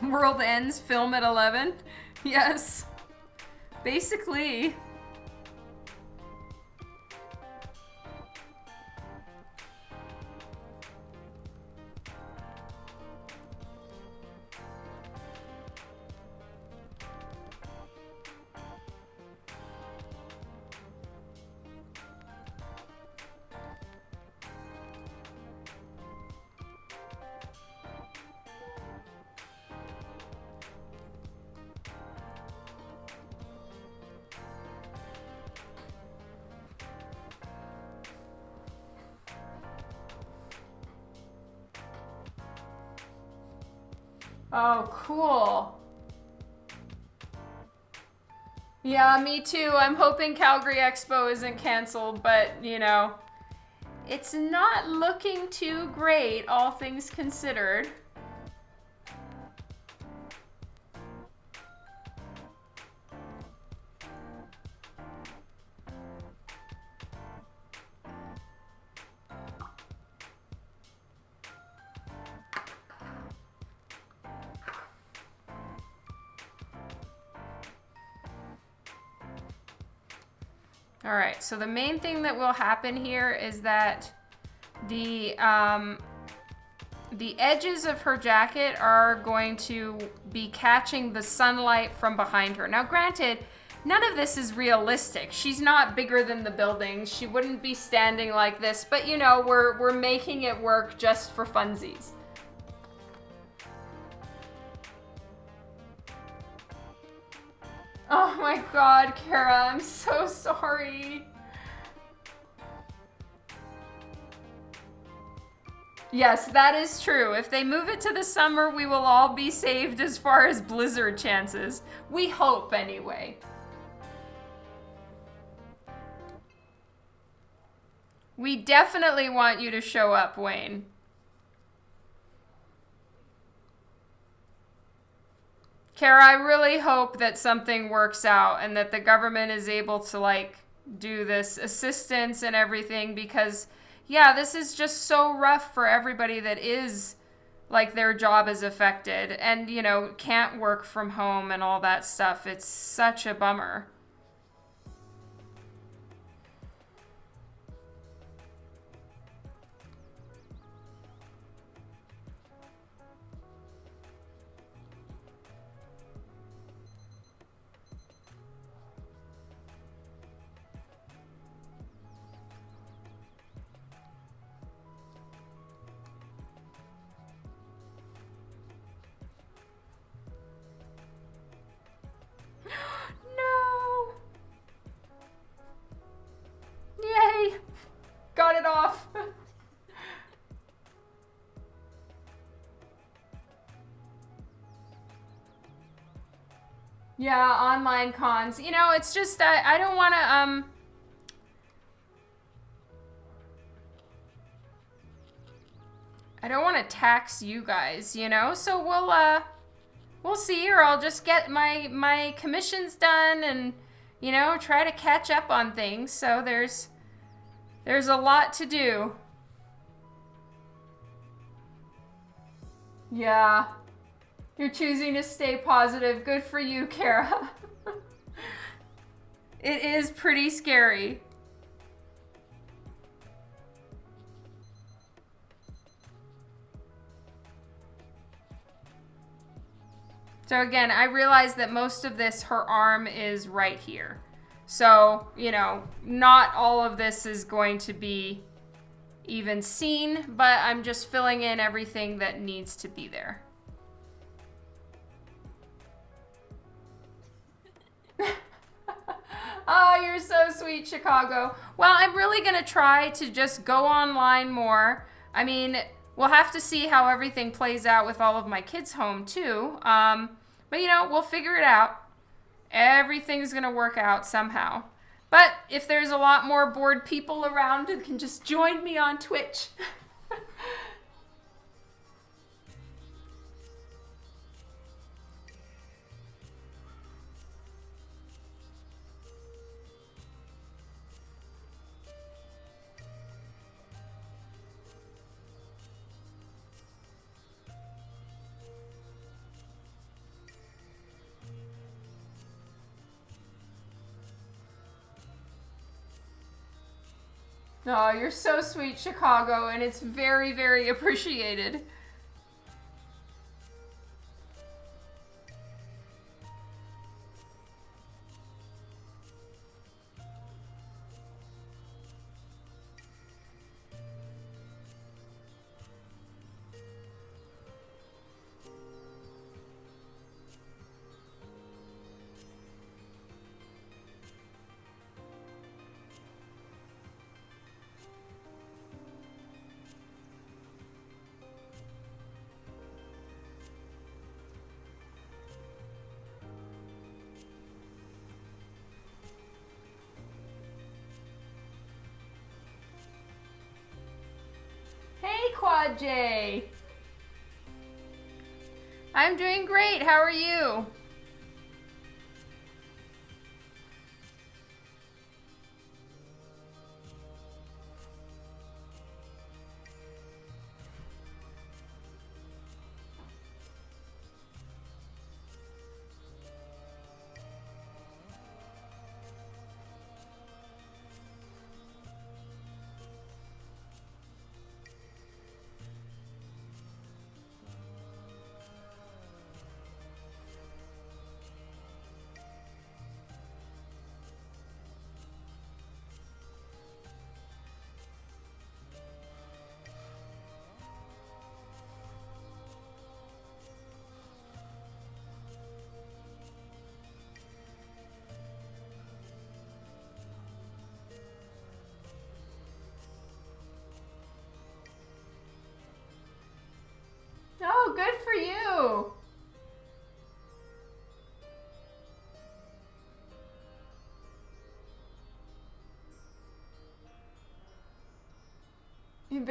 World ends, film at 11. Yes. Basically. Oh, cool. Yeah, me too. I'm hoping Calgary Expo isn't canceled, but, you know, it's not looking too great, all things considered. All right, so the main thing that will happen here is that the edges of her jacket are going to be catching the sunlight from behind her. Now, granted, none of this is realistic. She's not bigger than the buildings. She wouldn't be standing like this, but you know, we're making it work just for funsies. Oh my God, Kara, I'm so sorry. Yes, that is true. If they move it to the summer, we will all be saved as far as blizzard chances. We hope, anyway. We definitely want you to show up, Wayne. Kara, I really hope that something works out and that the government is able to, like, do this assistance and everything because, yeah, this is just so rough for everybody that is, like, their job is affected and, you know, can't work from home and all that stuff. It's such a bummer. No. Yay. Got it off. Yeah, online cons. You know, it's just I don't want to I don't want to tax you guys, you know? So we'll see, or I'll just get my commissions done and, you know, try to catch up on things. So there's a lot to do. Yeah. You're choosing to stay positive. Good for you, Kara. It is pretty scary. So again, I realize that most of this, her arm is right here. So, you know, not all of this is going to be even seen, but I'm just filling in everything that needs to be there. Oh, you're so sweet, Chicago. Well, I'm really going to try to just go online more. I mean, we'll have to see how everything plays out with all of my kids home, too. But, you know, we'll figure it out. Everything's going to work out somehow. But if there's a lot more bored people around that can just join me on Twitch. Oh, you're so sweet, Chicago, and it's very, very appreciated. Hey, Quad J. I'm doing great. How are you?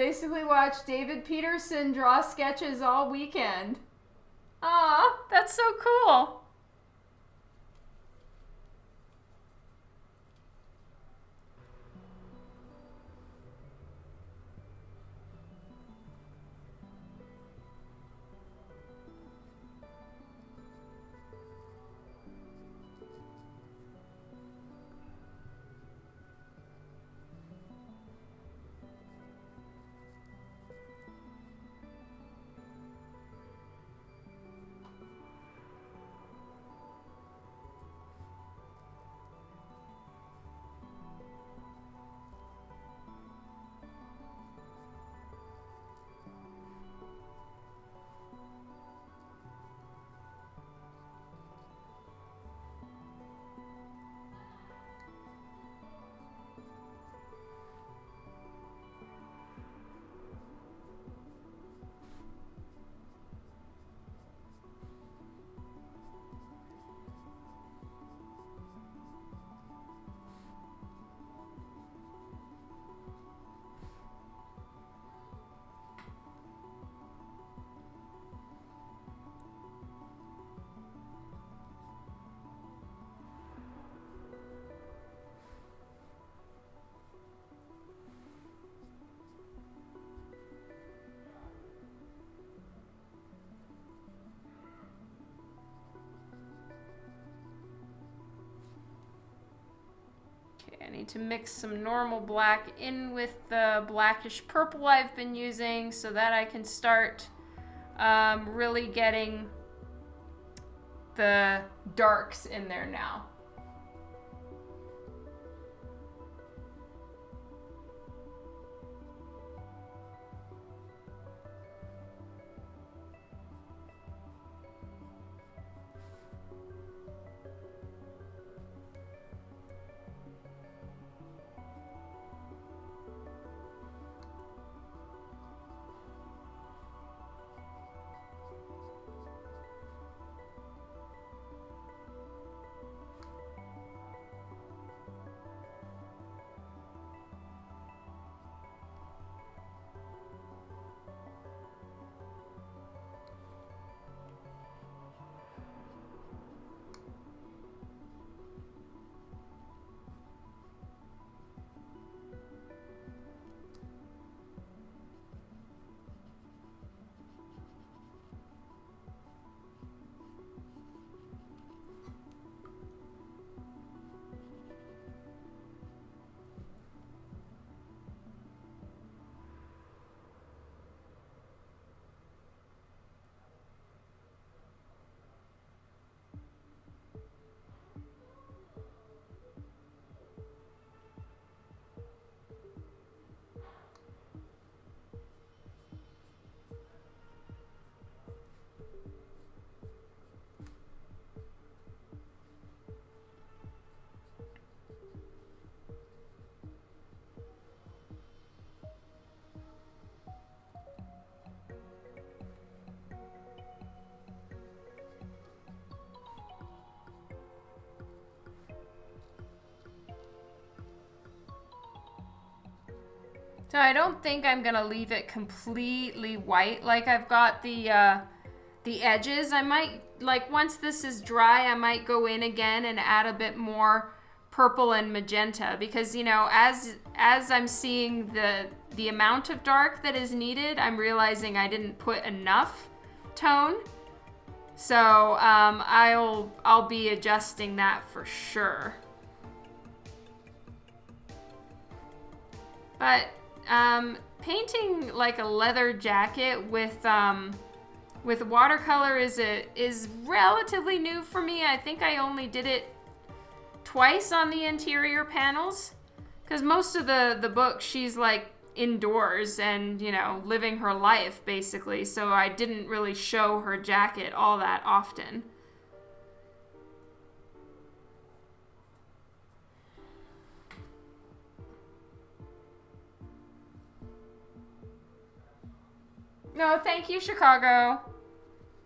basically watched David Peterson draw sketches all weekend. Aw, that's so cool. I need to mix some normal black in with the blackish purple I've been using so that I can start really getting the darks in there now. So I don't think I'm gonna leave it completely white like I've got the edges. I might, like, once this is dry, I might go in again and add a bit more purple and magenta, because, you know, as I'm seeing the amount of dark that is needed, I'm realizing I didn't put enough tone. So I'll be adjusting that for sure. But painting like a leather jacket with watercolor is relatively new for me. I think I only did it twice on the interior panels, because most of the book she's like indoors and, you know, living her life basically, so I didn't really show her jacket all that often. No, thank you, Chicago.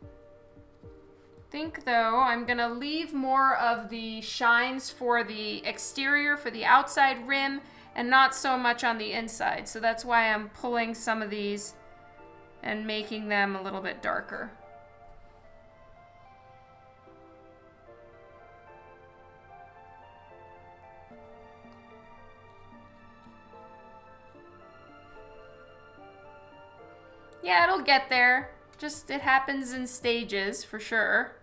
I think, though, I'm going to leave more of the shines for the exterior, for the outside rim, and not so much on the inside. So that's why I'm pulling some of these and making them a little bit darker. Yeah, it'll get there. Just, it happens in stages for sure.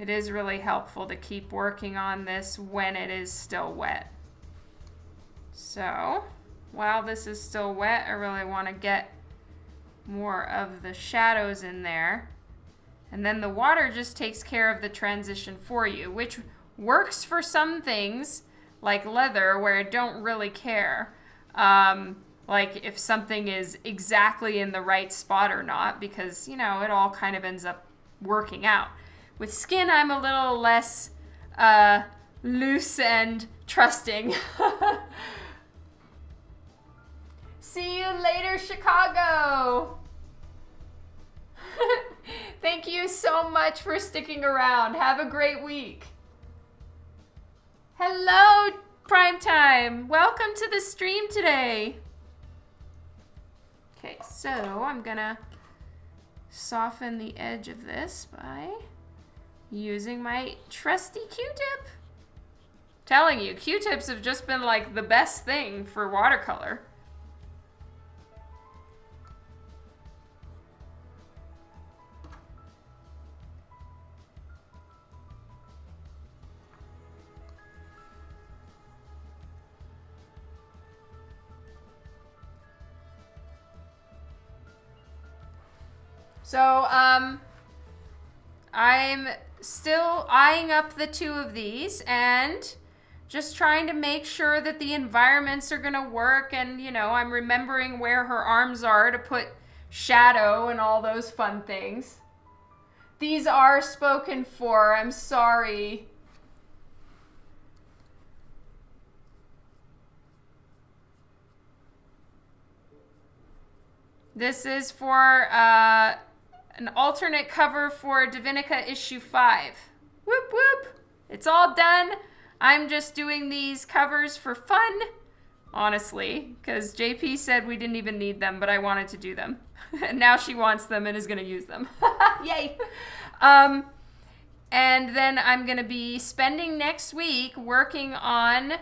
It is really helpful to keep working on this when it is still wet. So, while this is still wet, I really want to get more of the shadows in there. And then the water just takes care of the transition for you, which works for some things, like leather, where I don't really care. Like if something is exactly in the right spot or not, because, you know, it all kind of ends up working out. With skin, I'm a little less loose and trusting. See you later, Chicago! Thank you so much for sticking around. Have a great week. Hello, Primetime. Welcome to the stream today. Okay, so I'm gonna soften the edge of this by using my trusty Q-tip. Telling you, Q-tips have just been like the best thing for watercolor. So, I'm still eyeing up the two of these and just trying to make sure that the environments are gonna work, and, you know, I'm remembering where her arms are to put shadow and all those fun things. These are spoken for, I'm sorry. This is for an alternate cover for DiVinica issue 5. Whoop whoop! It's all done. I'm just doing these covers for fun, honestly, because JP said we didn't even need them, but I wanted to do them. And now she wants them and is going to use them. Yay! And then I'm going to be spending next week working on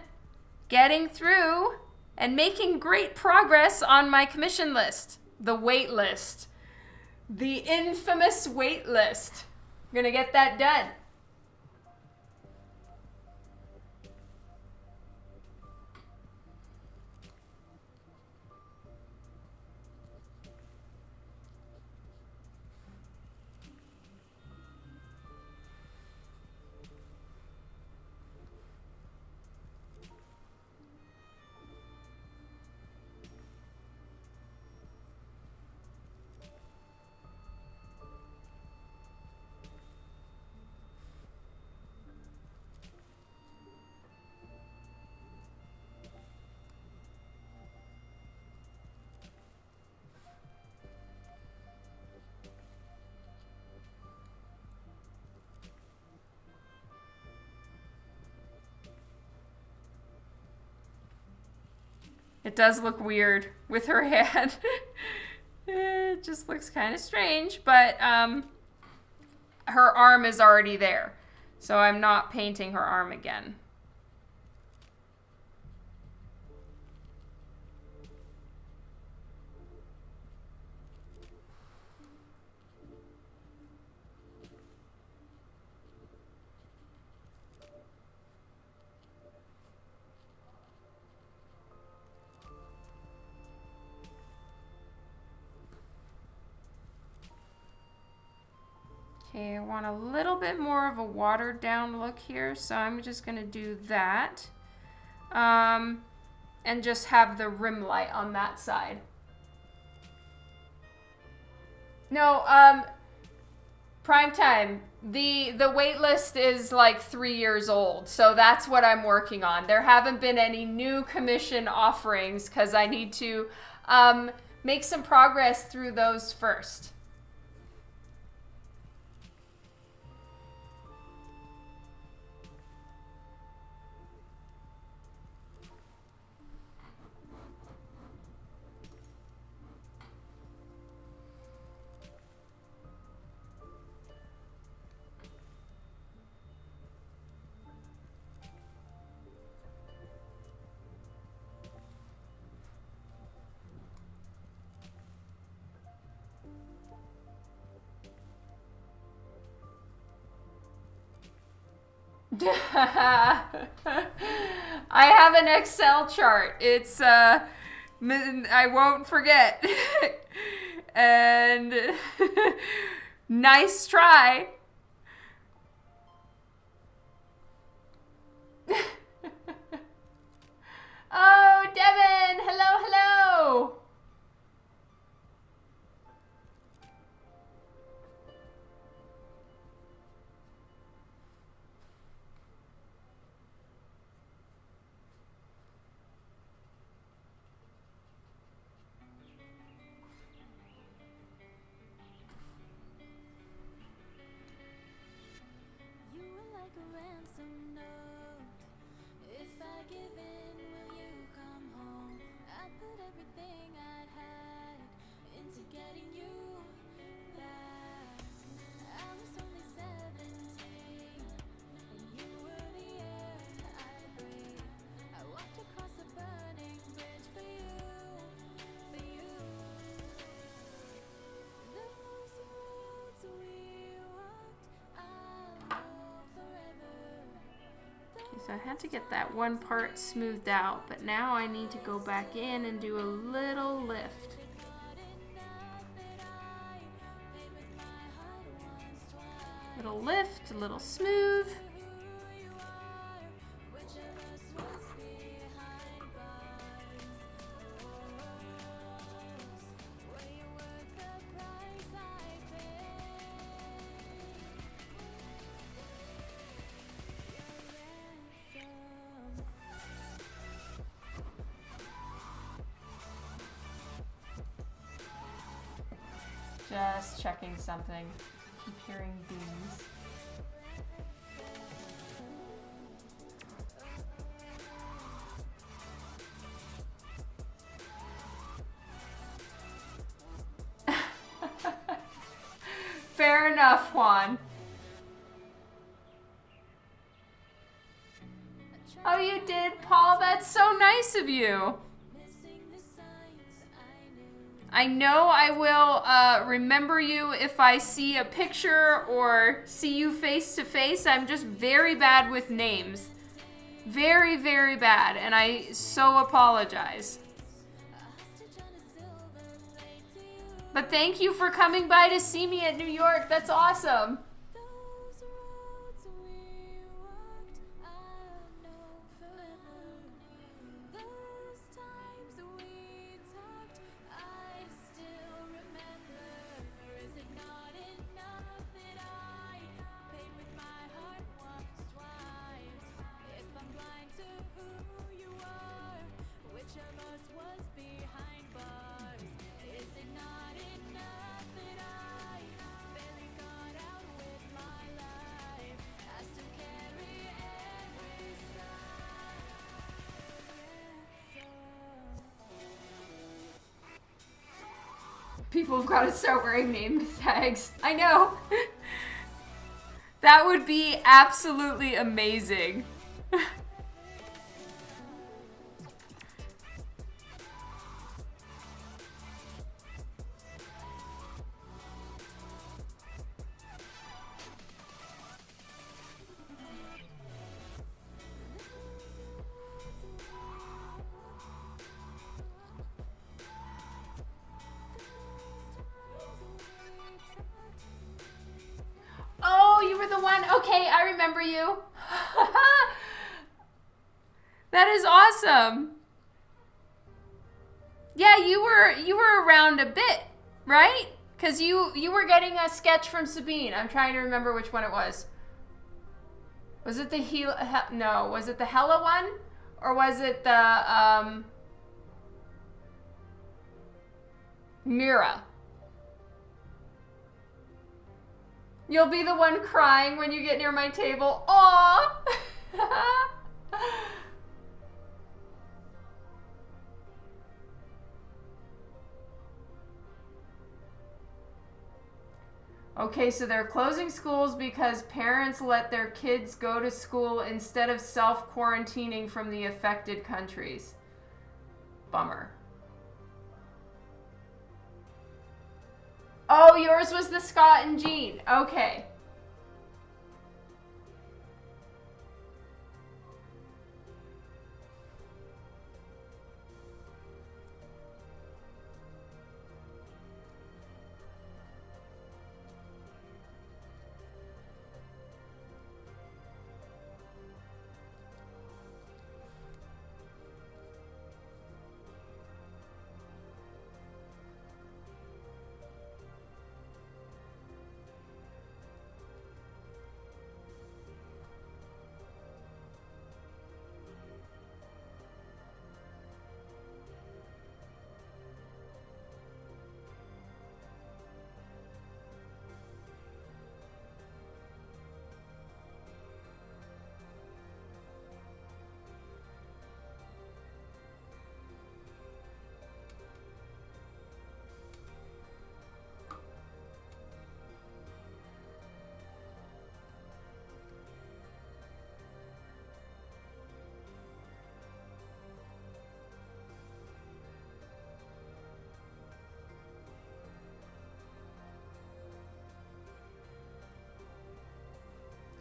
getting through and making great progress on my commission list. The wait list. The infamous wait list. I'm gonna get that done. It does look weird with her head. It just looks kind of strange, but her arm is already there. So I'm not painting her arm again. Okay, I want a little bit more of a watered down look here, so I'm just going to do that. And just have the rim light on that side. No, prime time. The wait list is like 3 years old, so that's what I'm working on. There haven't been any new commission offerings because I need to make some progress through those first. I have an Excel chart. It's I won't forget. And nice try. Oh, Devin, hello, hello. So I had to get that one part smoothed out, but now I need to go back in and do a little lift. Little lift, a little smooth. Just checking something. Keep hearing beans. Fair enough, Juan. Oh, you did, Paul? That's so nice of you. I know I will remember you if I see a picture or see you face to face. I'm just very bad with names. Very, very bad. And I so apologize. But thank you for coming by to see me at New York. That's awesome. People have got to start wearing name tags. I know. That would be absolutely amazing. the one? Okay, I remember you. That is awesome. Yeah, you were around a bit, right? Because you were getting a sketch from Sabine. I'm trying to remember which one it was. Was it the no, was it the Hella one? Or was it the Mira? You'll be the one crying when you get near my table. Aww! Okay, so they're closing schools because parents let their kids go to school instead of self-quarantining from the affected countries. Bummer. Oh, yours was the Scott and Jean. Okay.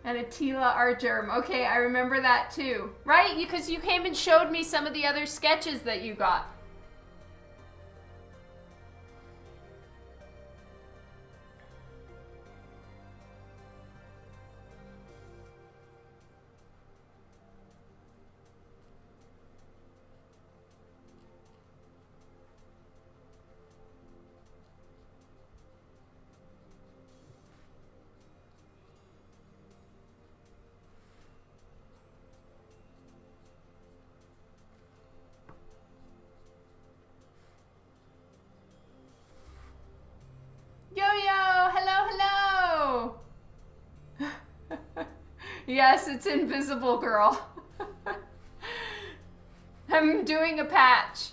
And a Tila art germ. Okay, I remember that too. Right? Because you came and showed me some of the other sketches that you got. Yo-yo! Hello, hello! Yes, it's Invisible Girl. I'm doing a patch.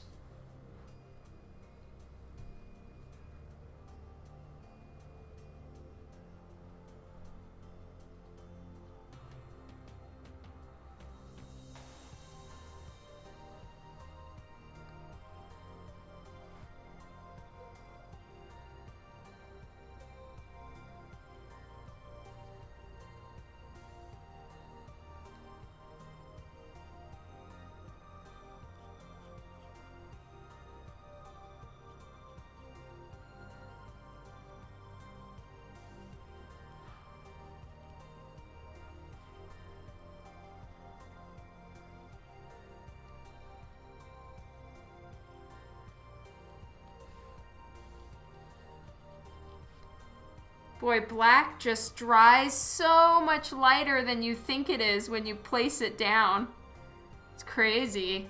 Boy, black just dries so much lighter than you think it is when you place it down. It's crazy.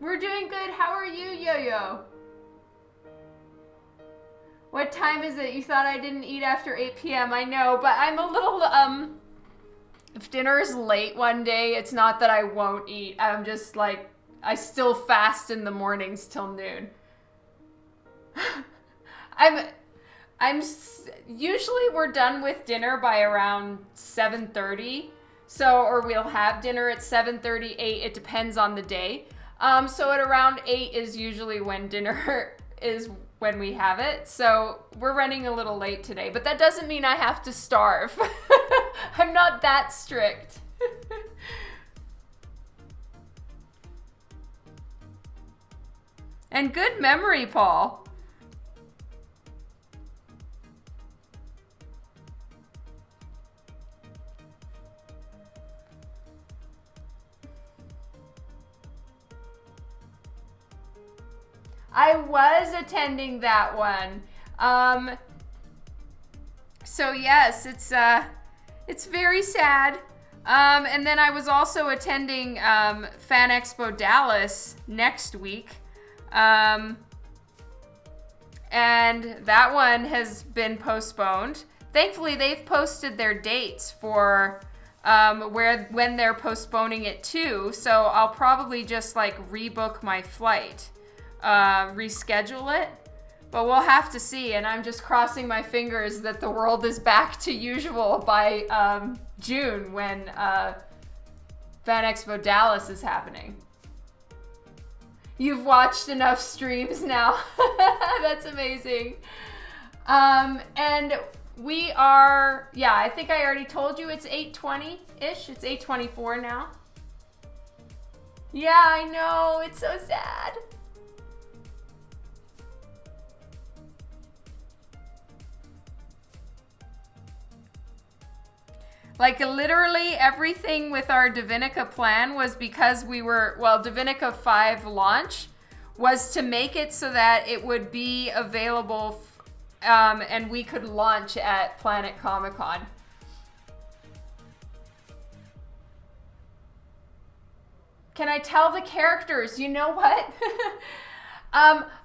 We're doing good. How are you, Yo-Yo? What time is it? You thought I didn't eat after 8 p.m. I know, but I'm a little, if dinner is late one day, it's not that I won't eat. I'm just like, I still fast in the mornings till noon. Usually we're done with dinner by around 7:30. So, or we'll have dinner at 7:30, 8. It depends on the day. So at around 8 is usually when dinner is when we have it. So we're running a little late today, but that doesn't mean I have to starve. I'm not that strict. And good memory, Paul. I was attending that one. So yes, it's very sad. And then I was also attending Fan Expo Dallas next week. And that one has been postponed. Thankfully, they've posted their dates for when they're postponing it to. So I'll probably just like rebook my flight, reschedule it. But we'll have to see, and I'm just crossing my fingers that the world is back to usual by June when Fan Expo Dallas is happening. You've watched enough streams now. That's amazing. And we are, yeah, I think I already told you it's 8:20-ish. It's 8:24 now. Yeah, I know. It's so sad. Like literally everything with our DiVinica plan was because we were, well, DiVinica 5 launch was to make it so that it would be available and we could launch at Planet Comic Con. Can I tell the characters? You know what?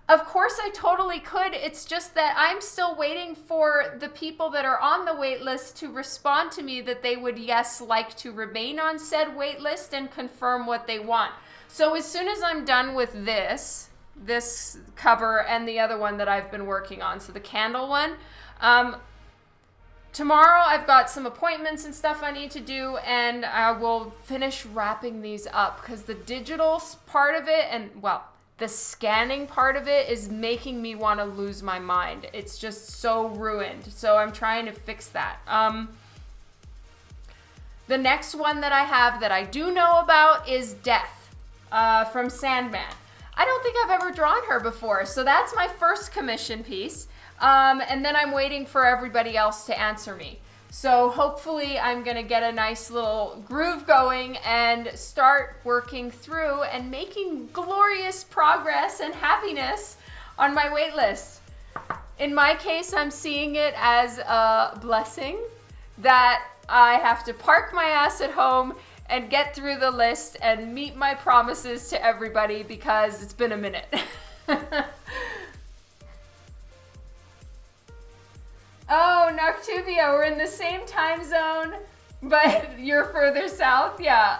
Of course I totally could. It's just that I'm still waiting for the people that are on the wait list to respond to me that they would, yes, like to remain on said wait list and confirm what they want. So as soon as I'm done with this cover and the other one that I've been working on, so the candle one, tomorrow I've got some appointments and stuff I need to do, and I will finish wrapping these up because the digital part of it and, well, the scanning part of it is making me want to lose my mind. It's just so ruined. So I'm trying to fix that. The next one that I have that I do know about is Death from Sandman. I don't think I've ever drawn her before. So that's my first commission piece. And then I'm waiting for everybody else to answer me. So hopefully I'm going to get a nice little groove going and start working through and making glorious progress and happiness on my wait list. In my case, I'm seeing it as a blessing that I have to park my ass at home and get through the list and meet my promises to everybody because it's been a minute. Oh, Noctuvia, we're in the same time zone, but you're further south, yeah.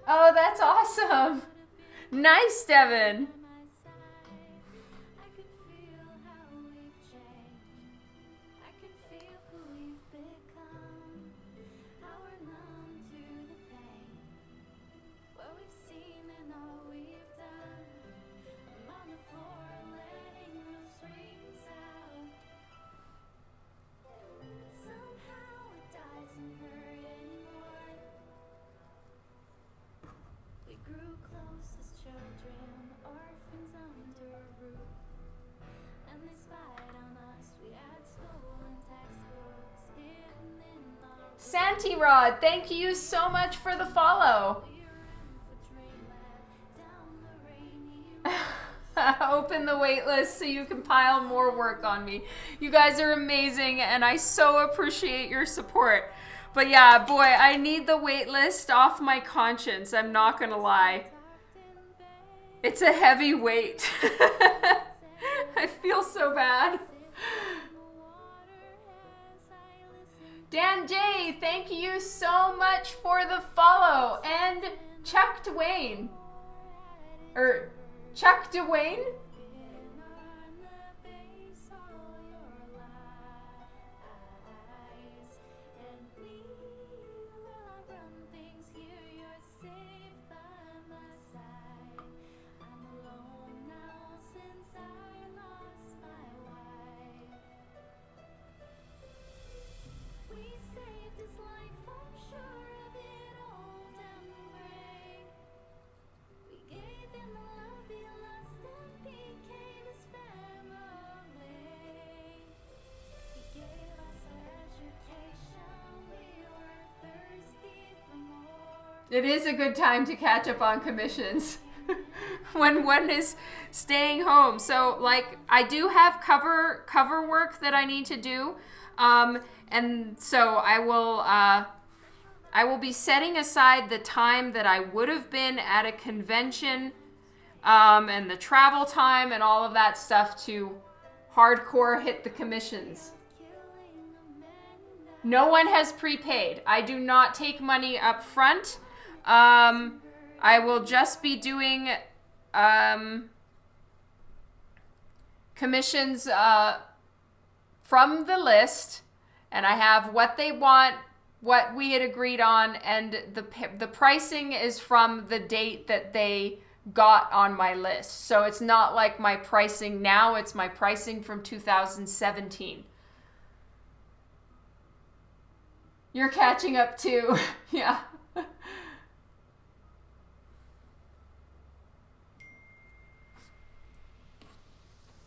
Oh, that's awesome. Nice, Devin. Auntie Rod, thank you so much for the follow. Open the wait list so you can pile more work on me. You guys are amazing and I so appreciate your support. But yeah, boy, I need the wait list off my conscience. I'm not gonna lie. It's a heavy weight. I feel so bad. Dan J, thank you so much for the follow. And Chuck Dwayne. Chuck Dwayne? It is a good time to catch up on commissions when one is staying home. So like I do have cover work that I need to do. And so I will be setting aside the time that I would have been at a convention, and the travel time and all of that stuff to hardcore hit the commissions. No one has prepaid. I do not take money up front. I will just be doing commissions from the list, and I have what they want, what we had agreed on, and the pricing is from the date that they got on my list. So it's not like my pricing now, it's my pricing from 2017. You're catching up too. Yeah.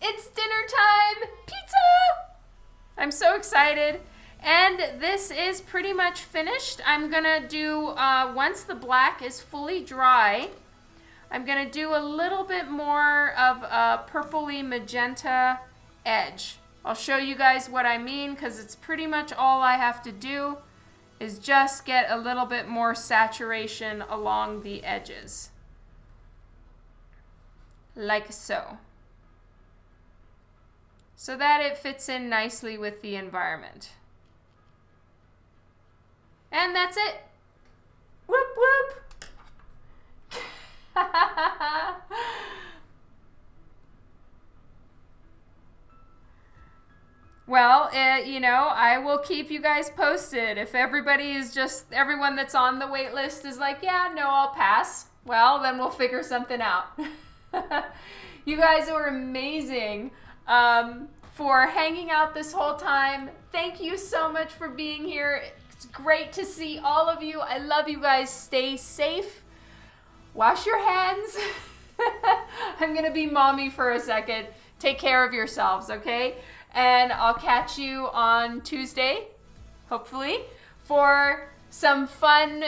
It's dinner time! Pizza! I'm so excited. And this is pretty much finished. I'm gonna do, once the black is fully dry, I'm gonna do a little bit more of a purpley magenta edge. I'll show you guys what I mean because it's pretty much all I have to do is just get a little bit more saturation along the edges. Like so. So that it fits in nicely with the environment. And that's it. Whoop whoop. Well, you know, I will keep you guys posted. If everyone that's on the wait list is like, yeah, no, I'll pass. Well, then we'll figure something out. You guys are amazing. For hanging out this whole time. Thank you so much for being here. It's great to see all of you. I love you guys. Stay safe. Wash your hands. I'm gonna be mommy for a second. Take care of yourselves, okay? And I'll catch you on Tuesday, hopefully, for some fun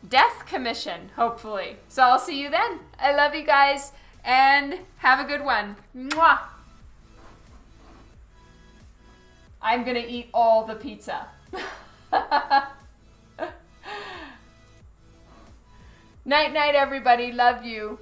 death commission, hopefully. So I'll see you then. I love you guys and have a good one. Mwah! I'm gonna eat all the pizza. Night, night, everybody. Love you.